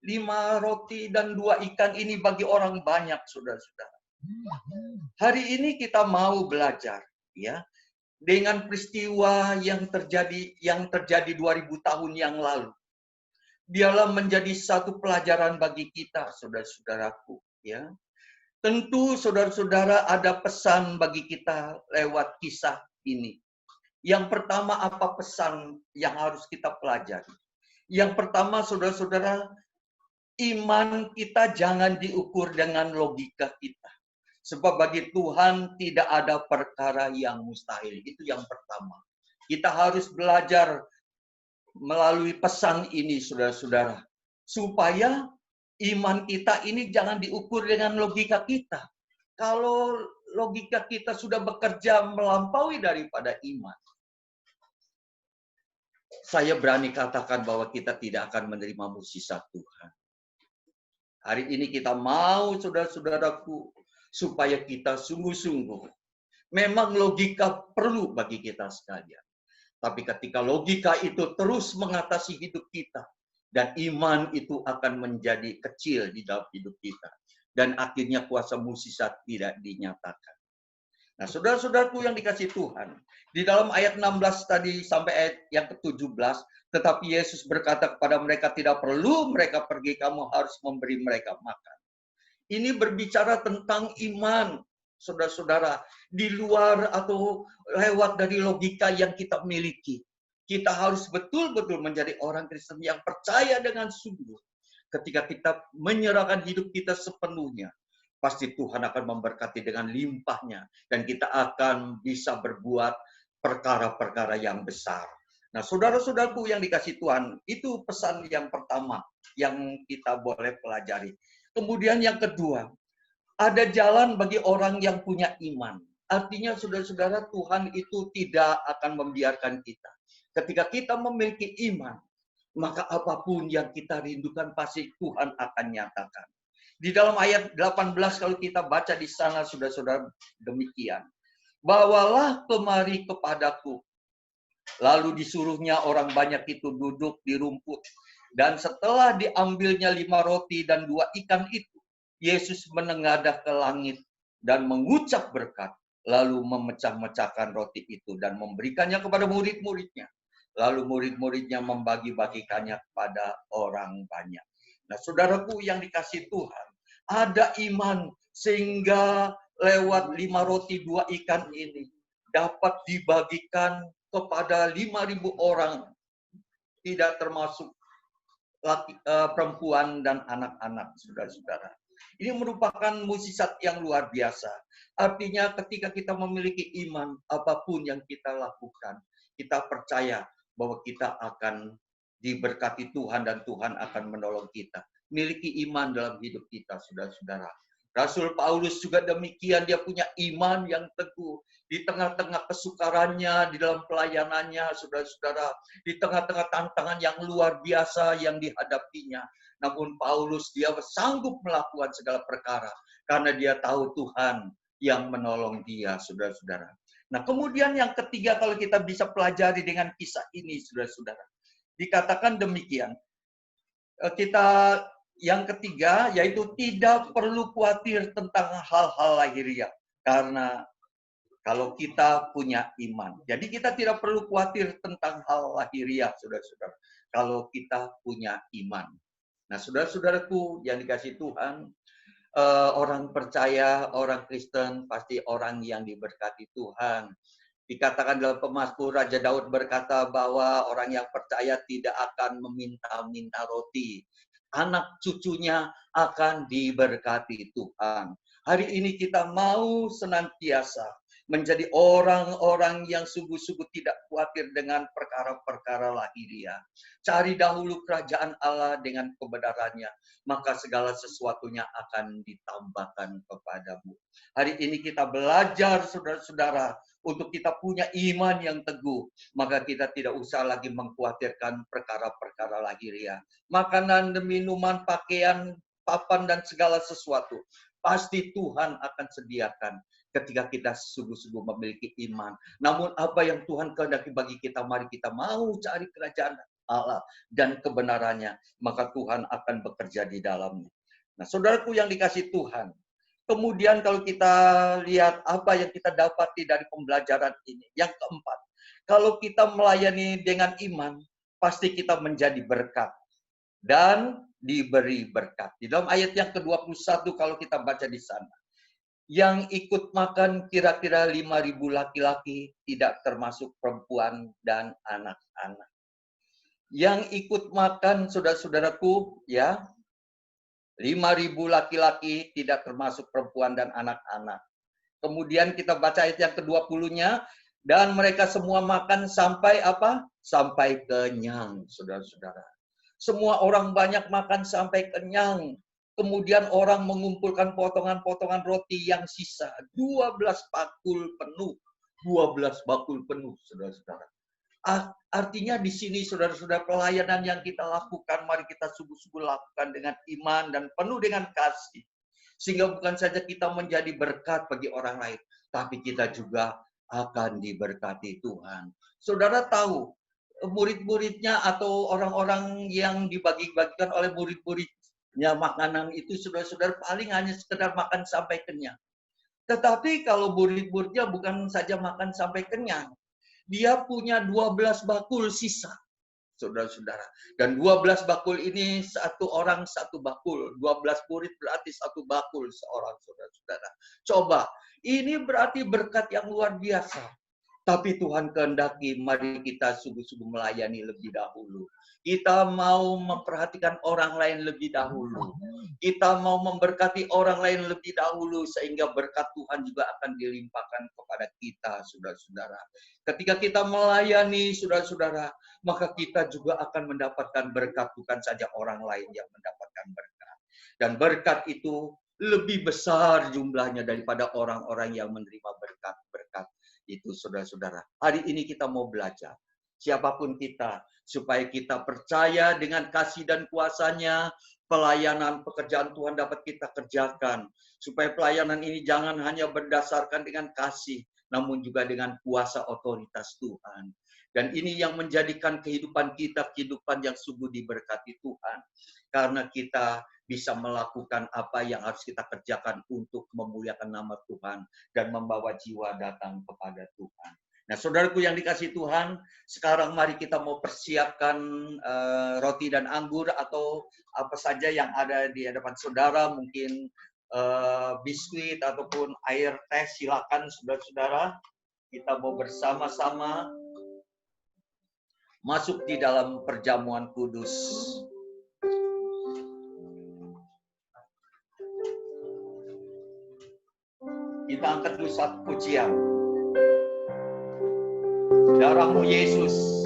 S2: 5 roti dan 2 ikan ini bagi orang banyak, saudara-saudara. Hari ini kita mau belajar, ya, dengan peristiwa yang terjadi 2000 tahun yang lalu. Dialah menjadi satu pelajaran bagi kita, saudara-saudaraku, ya. Tentu saudara-saudara ada pesan bagi kita lewat kisah ini. Yang pertama, apa pesan yang harus kita pelajari? Yang pertama, saudara-saudara, iman kita jangan diukur dengan logika kita. Sebab bagi Tuhan tidak ada perkara yang mustahil. Itu yang pertama. Kita harus belajar melalui pesan ini, saudara-saudara, supaya iman kita ini jangan diukur dengan logika kita. Kalau logika kita sudah bekerja melampaui daripada iman, saya berani katakan bahwa kita tidak akan menerima mukjizat Tuhan. Hari ini kita mau, saudara-saudaraku, supaya kita sungguh-sungguh. Memang logika perlu bagi kita sekalian. Tapi ketika logika itu terus mengatasi hidup kita, dan iman itu akan menjadi kecil di dalam hidup kita. Dan akhirnya kuasa mukjizat tidak dinyatakan. Nah, saudara-saudaraku yang dikasih Tuhan, di dalam ayat 16 tadi sampai ayat yang ke-17, tetapi Yesus berkata kepada mereka, tidak perlu mereka pergi, kamu harus memberi mereka makan. Ini berbicara tentang iman, saudara-saudara, di luar atau lewat dari logika yang kita miliki. Kita harus betul-betul menjadi orang Kristen yang percaya dengan sungguh. Ketika kita menyerahkan hidup kita sepenuhnya, pasti Tuhan akan memberkati dengan limpahnya. Dan kita akan bisa berbuat perkara-perkara yang besar. Nah, saudara-saudaraku yang dikasih Tuhan, itu pesan yang pertama yang kita boleh pelajari. Kemudian yang kedua, ada jalan bagi orang yang punya iman. Artinya saudara-saudara, Tuhan itu tidak akan membiarkan kita. Ketika kita memiliki iman, maka apapun yang kita rindukan pasti Tuhan akan nyatakan. Di dalam ayat 18 kalau kita baca di sana, saudara-saudara, demikian. Bawalah kemari kepadaku. Lalu disuruhnya orang banyak itu duduk di rumput. Dan setelah diambilnya 5 roti dan 2 ikan itu, Yesus menengadah ke langit dan mengucap berkat. Lalu memecah-mecahkan roti itu dan memberikannya kepada murid-muridnya. Lalu murid-muridnya membagi-bagikannya kepada orang banyak. Nah, saudaraku yang dikasih Tuhan, ada iman sehingga lewat 5 roti 2 ikan ini dapat dibagikan kepada 5.000 orang, tidak termasuk perempuan dan anak-anak, saudara-saudara. Ini merupakan mukjizat yang luar biasa. Artinya ketika kita memiliki iman, apapun yang kita lakukan, kita percaya bahwa kita akan diberkati Tuhan dan Tuhan akan menolong kita. Miliki iman dalam hidup kita, saudara-saudara. Rasul Paulus juga demikian, dia punya iman yang teguh. Di tengah-tengah kesukarannya, di dalam pelayanannya, saudara-saudara. Di tengah-tengah tantangan yang luar biasa yang dihadapinya. Namun Paulus, dia sanggup melakukan segala perkara. Karena dia tahu Tuhan yang menolong dia, saudara-saudara. Nah, kemudian yang ketiga, kalau kita bisa pelajari dengan kisah ini, saudara-saudara. Dikatakan demikian. Yang ketiga, yaitu tidak perlu khawatir tentang hal-hal lahiriah. Karena kalau kita punya iman. Jadi kita tidak perlu khawatir tentang hal lahiriah, saudara-saudara. Kalau kita punya iman. Nah, saudara-saudaraku yang dikasih Tuhan, orang percaya, orang Kristen, pasti orang yang diberkati Tuhan. Dikatakan dalam Pemazmur, Raja Daud berkata bahwa orang yang percaya tidak akan meminta-minta roti. Anak cucunya akan diberkati Tuhan. Hari ini kita mau senantiasa menjadi orang-orang yang sungguh-sungguh tidak khawatir dengan perkara-perkara lahiriah. Cari dahulu kerajaan Allah dengan kebenarannya, maka segala sesuatunya akan ditambahkan kepadamu. Hari ini kita belajar, saudara-saudara, untuk kita punya iman yang teguh, maka kita tidak usah lagi mengkhawatirkan perkara-perkara lahiriah. Makanan dan minuman, pakaian, papan, dan segala sesuatu, pasti Tuhan akan sediakan ketika kita sungguh-sungguh memiliki iman. Namun apa yang Tuhan kehendaki bagi kita, mari kita mau cari kerajaan Allah dan kebenarannya, maka Tuhan akan bekerja di dalamnya. Nah, saudaraku yang dikasih Tuhan, kemudian kalau kita lihat apa yang kita dapati dari pembelajaran ini, yang keempat, kalau kita melayani dengan iman, pasti kita menjadi berkat dan diberi berkat. Di dalam ayat yang ke-21 kalau kita baca di sana, yang ikut makan kira-kira 5.000 laki-laki, tidak termasuk perempuan dan anak-anak. Yang ikut makan, saudara-saudaraku, ya, 5.000 laki-laki, tidak termasuk perempuan dan anak-anak. Kemudian kita baca ayat yang ke-20-nya, Dan mereka semua makan sampai apa? Sampai kenyang, saudara-saudara. Semua orang banyak makan sampai kenyang. Kemudian orang mengumpulkan potongan-potongan roti yang sisa. 12 bakul penuh. 12 bakul penuh, saudara-saudara. Artinya di sini, saudara-saudara, pelayanan yang kita lakukan, mari kita sungguh-sungguh lakukan dengan iman dan penuh dengan kasih. Sehingga bukan saja kita menjadi berkat bagi orang lain, tapi kita juga akan diberkati Tuhan. Saudara tahu, murid-muridnya atau orang-orang yang dibagi-bagikan oleh murid-muridnya makanan itu, saudara-saudara, paling hanya sekedar makan sampai kenyang. Tetapi kalau murid-muridnya bukan saja makan sampai kenyang, dia punya 12 bakul sisa, saudara-saudara. Dan 12 bakul ini satu orang satu bakul. 12 murid berarti satu bakul seorang, saudara-saudara. Coba, ini berarti berkat yang luar biasa. Tapi Tuhan kehendaki mari kita sungguh-sungguh melayani lebih dahulu. Kita mau memperhatikan orang lain lebih dahulu. Kita mau memberkati orang lain lebih dahulu sehingga berkat Tuhan juga akan dilimpahkan kepada kita, saudara-saudara. Ketika kita melayani, saudara-saudara, maka kita juga akan mendapatkan berkat, bukan saja orang lain yang mendapatkan berkat. Dan berkat itu lebih besar jumlahnya daripada orang-orang yang menerima berkat-berkat itu, saudara-saudara. Hari ini kita mau belajar, siapapun kita, supaya kita percaya dengan kasih dan kuasa-Nya, pelayanan pekerjaan Tuhan dapat kita kerjakan. Supaya pelayanan ini jangan hanya berdasarkan dengan kasih, namun juga dengan kuasa otoritas Tuhan. Dan ini yang menjadikan kehidupan kita, kehidupan yang sungguh diberkati Tuhan. Karena kita bisa melakukan apa yang harus kita kerjakan untuk memuliakan nama Tuhan dan membawa jiwa datang kepada Tuhan. Nah, saudaraku yang dikasihi Tuhan, sekarang mari kita mau persiapkan roti dan anggur atau apa saja yang ada di hadapan saudara, mungkin biskuit ataupun air teh, silakan saudara-saudara. Kita mau bersama-sama masuk di dalam perjamuan kudus. Kita angkat dulu satu pujian. Darah-Mu Yesus.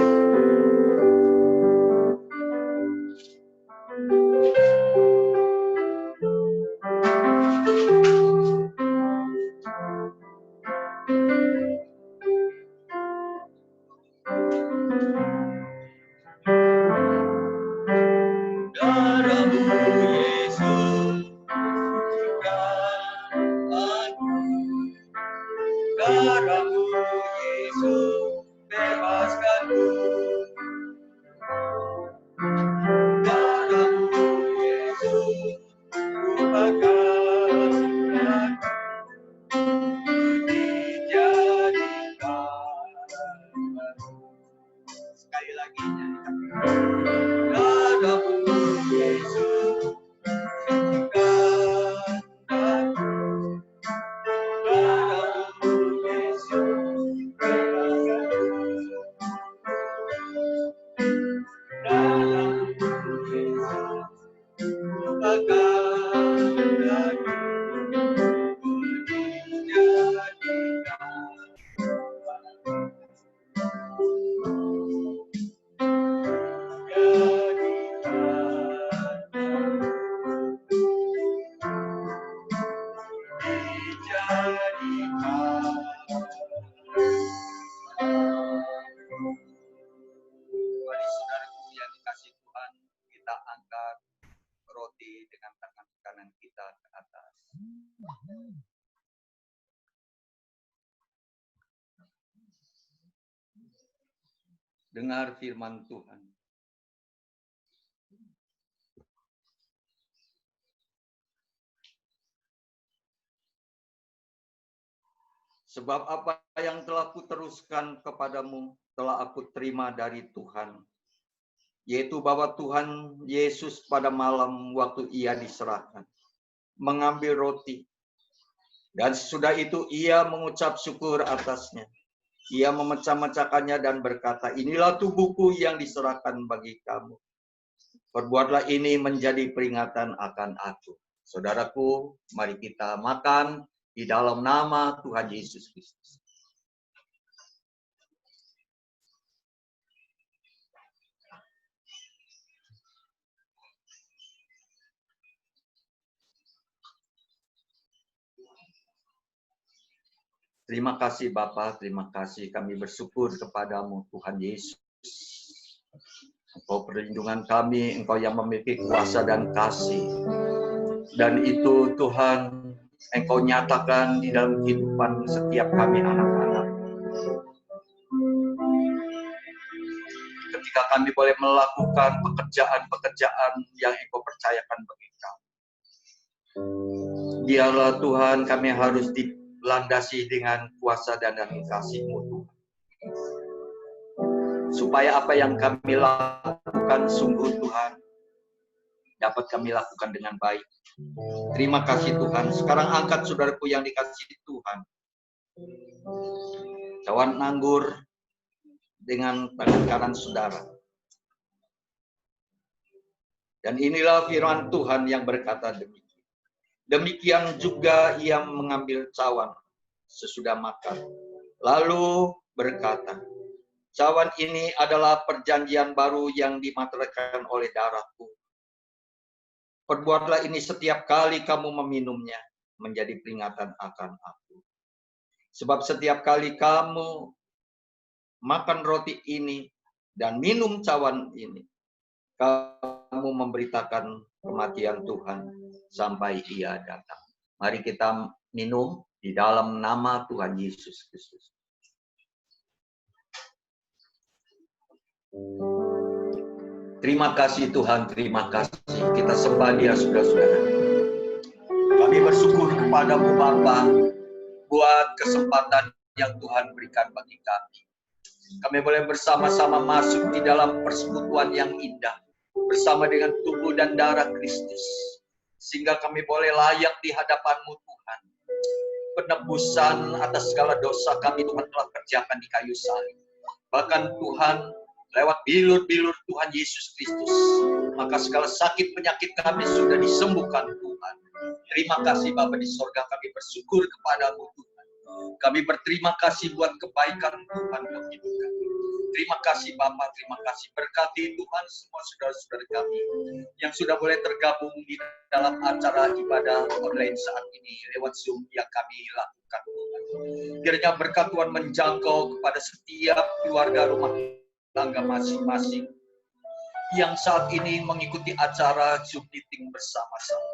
S2: Dengar firman Tuhan. Sebab apa yang telah kuteruskan kepadamu telah aku terima dari Tuhan, yaitu bahwa Tuhan Yesus pada malam waktu ia diserahkan, mengambil roti, dan sesudah itu ia mengucap syukur atasnya. Ia memecah-mecahkannya dan berkata, inilah tubuhku yang diserahkan bagi kamu. Perbuatlah ini menjadi peringatan akan aku. Saudaraku, mari kita makan di dalam nama Tuhan Yesus Kristus. Terima kasih Bapa, terima kasih kami bersyukur kepadamu Tuhan Yesus. Engkau perlindungan kami, Engkau yang memiliki kuasa dan kasih. Dan itu Tuhan, Engkau nyatakan di dalam kehidupan setiap kami anak-anak. Ketika kami boleh melakukan pekerjaan-pekerjaan yang Engkau percayakan bagi kami. Biarlah Tuhan kami harus dilandasi dengan kuasa dan kasih-Mu Tuhan. Supaya apa yang kami lakukan sungguh Tuhan dapat kami lakukan dengan baik. Terima kasih Tuhan. Sekarang angkat saudaraku yang dikasihi Tuhan. Cawan anggur dengan tangan kanan saudara. Dan inilah firman Tuhan yang berkata demikian. Demikian juga ia mengambil cawan sesudah makan. Lalu berkata, cawan ini adalah perjanjian baru yang dimateraikan oleh darahku. Perbuatlah ini setiap kali kamu meminumnya, menjadi peringatan akan aku. Sebab setiap kali kamu makan roti ini dan minum cawan ini, kamu memberitakan kematian Tuhan sampai Ia datang. Mari kita minum di dalam nama Tuhan Yesus Kristus. Terima kasih Tuhan, terima kasih. Kita sembah Dia saudara-saudara. Kami bersyukur kepadamu Bapa buat kesempatan yang Tuhan berikan bagi kami. Kami boleh bersama-sama masuk di dalam persekutuan yang indah. Bersama dengan tubuh dan darah Kristus. Sehingga kami boleh layak di hadapan-Mu Tuhan. Penebusan atas segala dosa kami Tuhan telah kerjakan di kayu salib. Bahkan Tuhan lewat bilur-bilur Tuhan Yesus Kristus, maka segala sakit penyakit kami sudah disembuhkan Tuhan. Terima kasih Bapa di sorga, kami bersyukur kepadamu Tuhan. Kami berterima kasih buat kebaikan Tuhan dalam hidup kami. Terima kasih Bapa, terima kasih. Berkati Tuhan semua saudara-saudara kami yang sudah boleh tergabung di dalam acara ibadah online saat ini lewat Zoom yang kami lakukan Tuhan. Kiranya berkat Tuhan menjangkau kepada setiap keluarga rumah tangga masing-masing yang saat ini mengikuti acara Zoom meeting bersama-sama.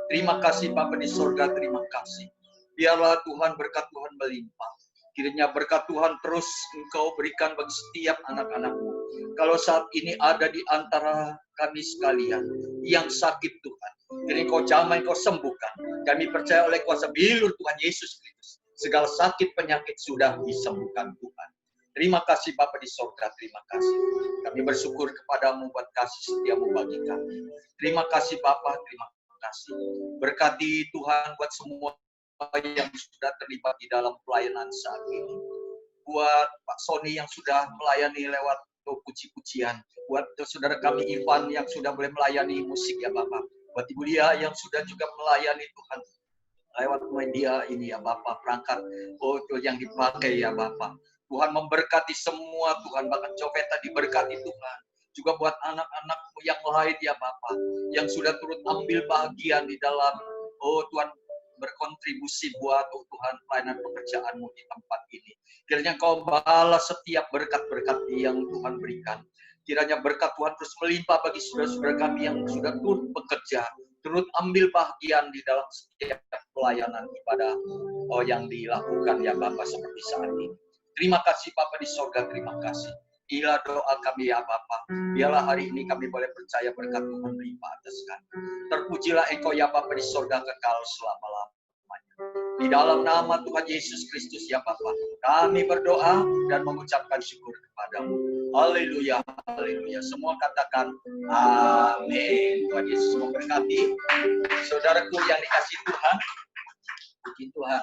S2: Terima kasih Bapa di sorga, terima kasih. Biarlah Tuhan berkat Tuhan melimpah. Kiranya berkat Tuhan terus Engkau berikan bagi setiap anak-anak-Mu. Kalau saat ini ada di antara kami sekalian yang sakit Tuhan, kiranya Engkau jamah, Engkau sembuhkan. Kami percaya oleh kuasa bilur Tuhan Yesus Kristus, segala sakit penyakit sudah disembuhkan Tuhan. Terima kasih Bapa di sorga, terima kasih. Kami bersyukur kepadamu buat kasih setiamu bagi kami. Terima kasih Bapa, terima kasih. Berkati Tuhan buat semua yang sudah terlibat di dalam pelayanan saat ini. Buat Pak Sony yang sudah melayani lewat puji-pujian. Buat saudara kami Ivan yang sudah boleh melayani musik ya Bapak. Buat Ibu Lia yang sudah juga melayani Tuhan lewat media ini ya Bapak. Perangkat yang dipakai ya Bapak. Tuhan memberkati semua Tuhan, bahkan Joveta diberkati Tuhan. Juga buat anak-anakmu yang lain ya Bapak, yang sudah turut ambil bagian di dalam, Tuhan berkontribusi buat Tuhan pelayanan pekerjaanmu di tempat ini. Kiranya Kau balas setiap berkat-berkat yang Tuhan berikan. Kiranya berkat Tuhan terus melimpah bagi saudara-saudara kami yang sudah turut bekerja, turut ambil bagian di dalam setiap pelayanan ibadah yang dilakukan ya Bapak seperti saat ini. Terima kasih Bapak di sorga, terima kasih. Inilah doa kami ya Bapa. Biarlah hari ini kami boleh percaya berkat Tuhan melimpah atas kami. Terpujilah Engkau ya Bapa di sorga kekal selama-lamanya. Di dalam nama Tuhan Yesus Kristus ya Bapa, kami berdoa dan mengucapkan syukur kepadamu. Haleluya, haleluya. Semua katakan amin. Tuhan Yesus memberkati. Saudaraku yang dikasihi Tuhan, puji Tuhan.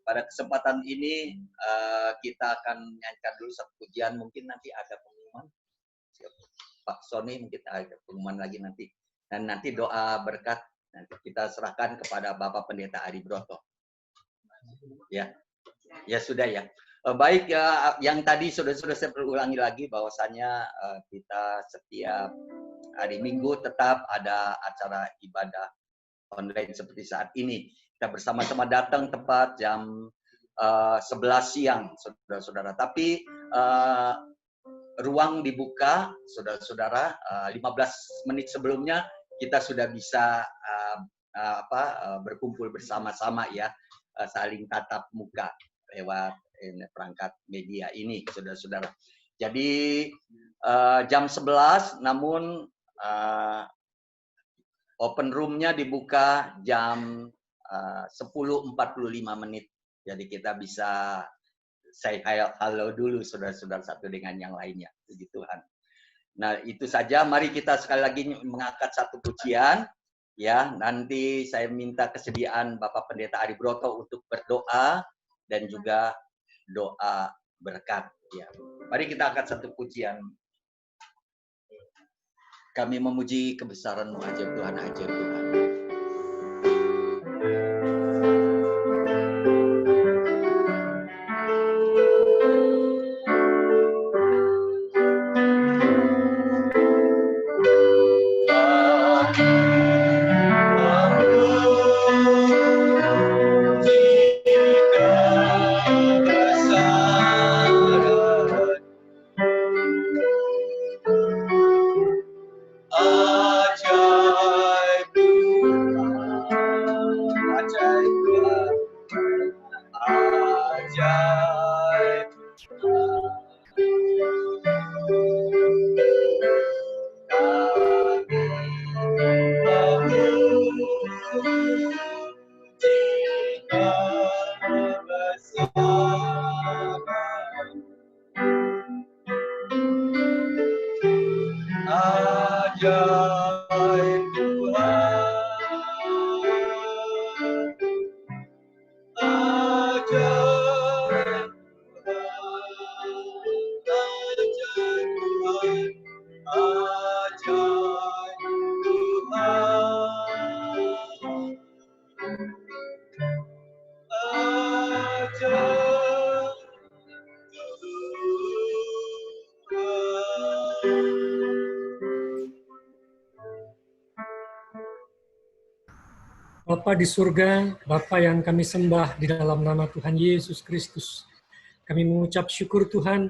S2: Pada kesempatan ini kita akan nyanyikan dulu satu pujian, mungkin nanti ada pengumuman. Pak Sony mungkin ada pengumuman lagi nanti. Dan nanti doa berkat nanti kita serahkan kepada Bapak Pendeta Ari Broto. Ya, ya sudah ya. Baik ya, yang tadi sudah saya berulangi lagi bahwasannya kita setiap hari Minggu tetap ada acara ibadah online seperti saat ini. Kita bersama-sama datang tepat jam 11 siang, saudara-saudara. Tapi ruang dibuka, saudara-saudara, 15 menit sebelumnya kita sudah bisa berkumpul bersama-sama ya, saling tatap muka lewat perangkat media ini, saudara-saudara. Jadi jam 11, namun open room-nya dibuka jam 10.45 menit. Jadi kita bisa say halo dulu saudara-saudara satu dengan yang lainnya. Puji Tuhan. Nah, itu saja. Mari kita sekali lagi mengangkat satu pujian. Ya, nanti saya minta kesediaan Bapak Pendeta Ari Broto untuk berdoa dan juga doa berkat. Ya. Mari kita angkat satu pujian. Kami memuji kebesaran-Mu ajaib Tuhan, ajaib Tuhan.
S5: Bapa di surga, Bapa yang kami sembah di dalam nama Tuhan Yesus Kristus. Kami mengucap syukur Tuhan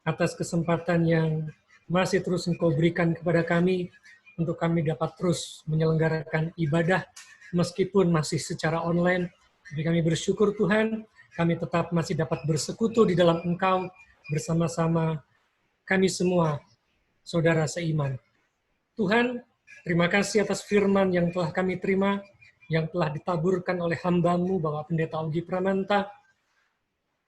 S5: atas kesempatan yang masih terus Engkau berikan kepada kami untuk kami dapat terus menyelenggarakan ibadah meskipun masih secara online. Tapi kami bersyukur Tuhan, kami tetap masih dapat bersekutu di dalam Engkau bersama-sama kami semua, saudara seiman. Tuhan, terima kasih atas firman yang telah kami terima, yang telah ditaburkan oleh hamba-Mu, Bapak Pendeta Augie Pramanta.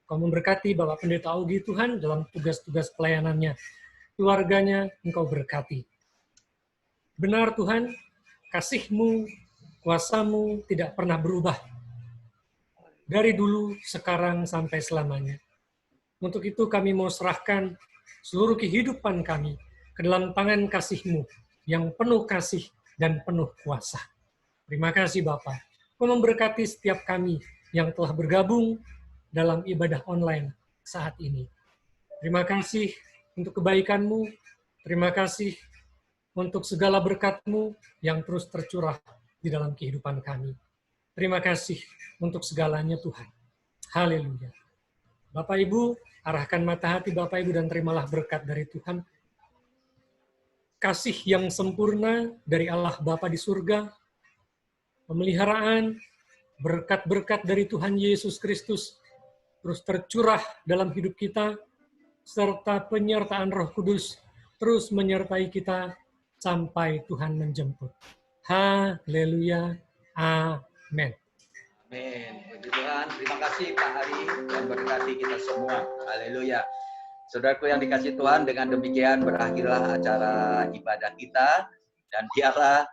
S5: Kau memberkati Bapak Pendeta Augie, Tuhan, dalam tugas-tugas pelayanannya. Keluarganya, Engkau berkati. Benar, Tuhan, kasih-Mu, kuasa-Mu tidak pernah berubah. Dari dulu, sekarang, sampai selamanya. Untuk itu kami mau serahkan seluruh kehidupan kami ke dalam tangan kasih-Mu, yang penuh kasih dan penuh kuasa. Terima kasih Bapa. Kau memberkati setiap kami yang telah bergabung dalam ibadah online saat ini. Terima kasih untuk kebaikan-Mu. Terima kasih untuk segala berkat-Mu yang terus tercurah di dalam kehidupan kami. Terima kasih untuk segalanya Tuhan. Haleluya. Bapak Ibu, arahkan mata hati Bapak Ibu dan terimalah berkat dari Tuhan. Kasih yang sempurna dari Allah Bapa di surga, pemeliharaan, berkat-berkat dari Tuhan Yesus Kristus terus tercurah dalam hidup kita, serta penyertaan Roh Kudus terus menyertai kita sampai Tuhan menjemput. Haleluya. Amin.
S2: Amin. Puji Tuhan. Terima kasih Pak Hari yang berkati kita semua. Haleluya. Saudaraku yang dikasih Tuhan, dengan demikian berakhirlah acara ibadah kita, dan biarlah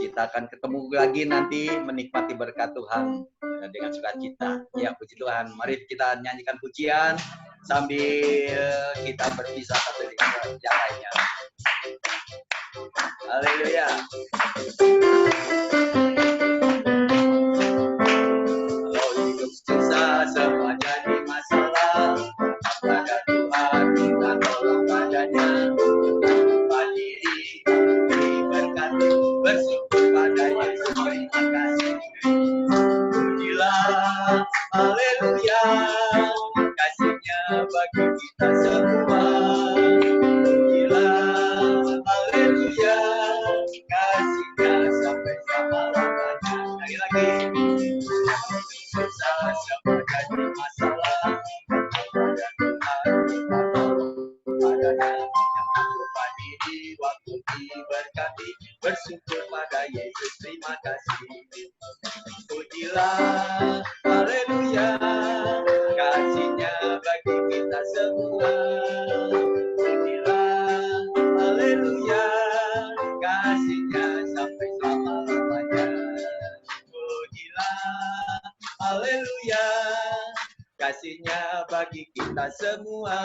S2: kita akan ketemu lagi nanti menikmati berkat Tuhan dengan sukacita. Ya, puji Tuhan. Mari kita nyanyikan pujian sambil kita berpisah satu dengan yang lainnya. Haleluya. Kalau hidup susah semua jadi masalah, pada Tuhan kita tolong padanya. Lupa diri, diberkati, bersyukur pada Yesus, terima kasih. Pujilah, haleluya. waktu diberkati, bersyukur pada Yesus, terima kasih. Pujilah, haleluya, kasih-Nya bagi kita semua. Pujilah, haleluya, kasih-Nya sampai selama-lamanya. Pujilah, haleluya, kasih-Nya bagi kita semua.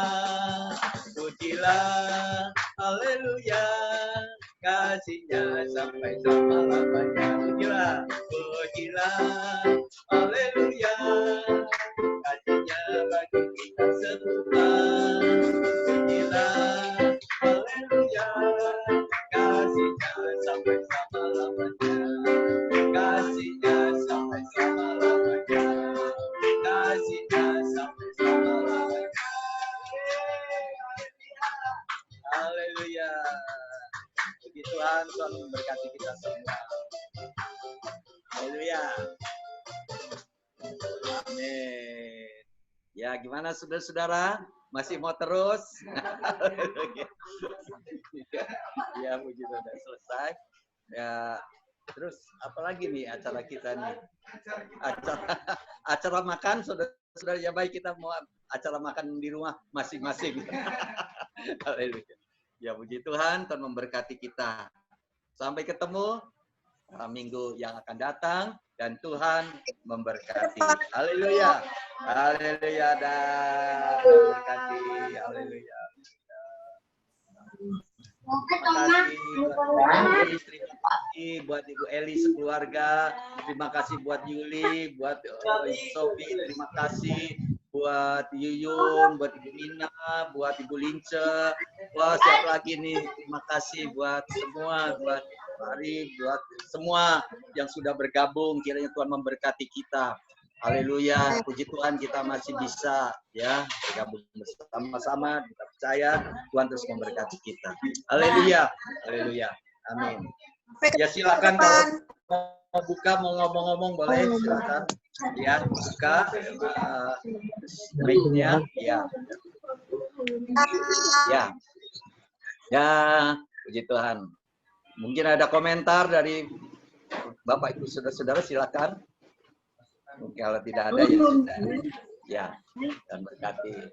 S2: Pujilah, haleluya, kasih-Nya sampai selama-lamanya. Pujilah, pujilah, haleluya, kasih-Nya bagi kita semua. Pujilah, haleluya, kasih-Nya sampai selama-lamanya. Kasih-Nya sampai selama-lamanya. Kasih-Nya sampai selama-lamanya. Haleluya. Puji Tuhan, Tuhan memberkati kita semua. Haleluya. Amin. Ya, gimana saudara-saudara? Masih mau terus? Ya, puji Tuhan, sudah selesai. Ya, terus apalagi nih acara kita nih? Acara makan, saudara-saudara, ya baik, kita mau acara makan di rumah masing-masing. Haleluya. Ya, puji Tuhan, Tuhan memberkati kita. Sampai ketemu minggu yang akan datang, dan Tuhan memberkati. Haleluya. Haleluya, dan memberkati. Haleluya. Terima kasih buat Ibu Eli sekeluarga. Terima kasih buat Yuli, buat Sofi. Terima kasih buat Yuyun, buat Ibu Mina, buat Ibu Lince. Wah, siapa lagi nih? Terima kasih buat semua, buat Mari, buat semua yang sudah bergabung. Kiranya Tuhan memberkati kita. Haleluya, puji Tuhan kita masih bisa ya bergabung bersama-sama. Kita percaya Tuhan terus memberkati kita. Haleluya, haleluya, amin. Ya silakan kalau mau buka, mau ngomong-ngomong boleh, silakan. Ya buka mic-nya, ya. Ya, puji Tuhan. Mungkin ada komentar dari Bapak Ibu saudara-saudara, silakan. Kalau tidak ada ya sudah. Ya, dan berkati.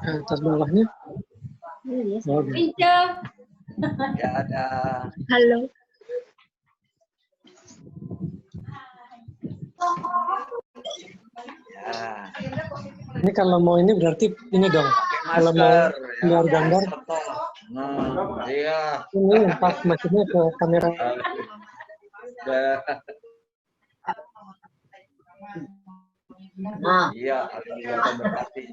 S5: Atas bawahnya. Oh,
S2: Ya ada.
S3: Halo.
S2: Ya.
S5: ini kalau mau ini berarti ini dong. Kalau mau keluar gambar,
S2: Iya.
S5: ini pas maksudnya ke kamera.
S2: Iya, akan berkati.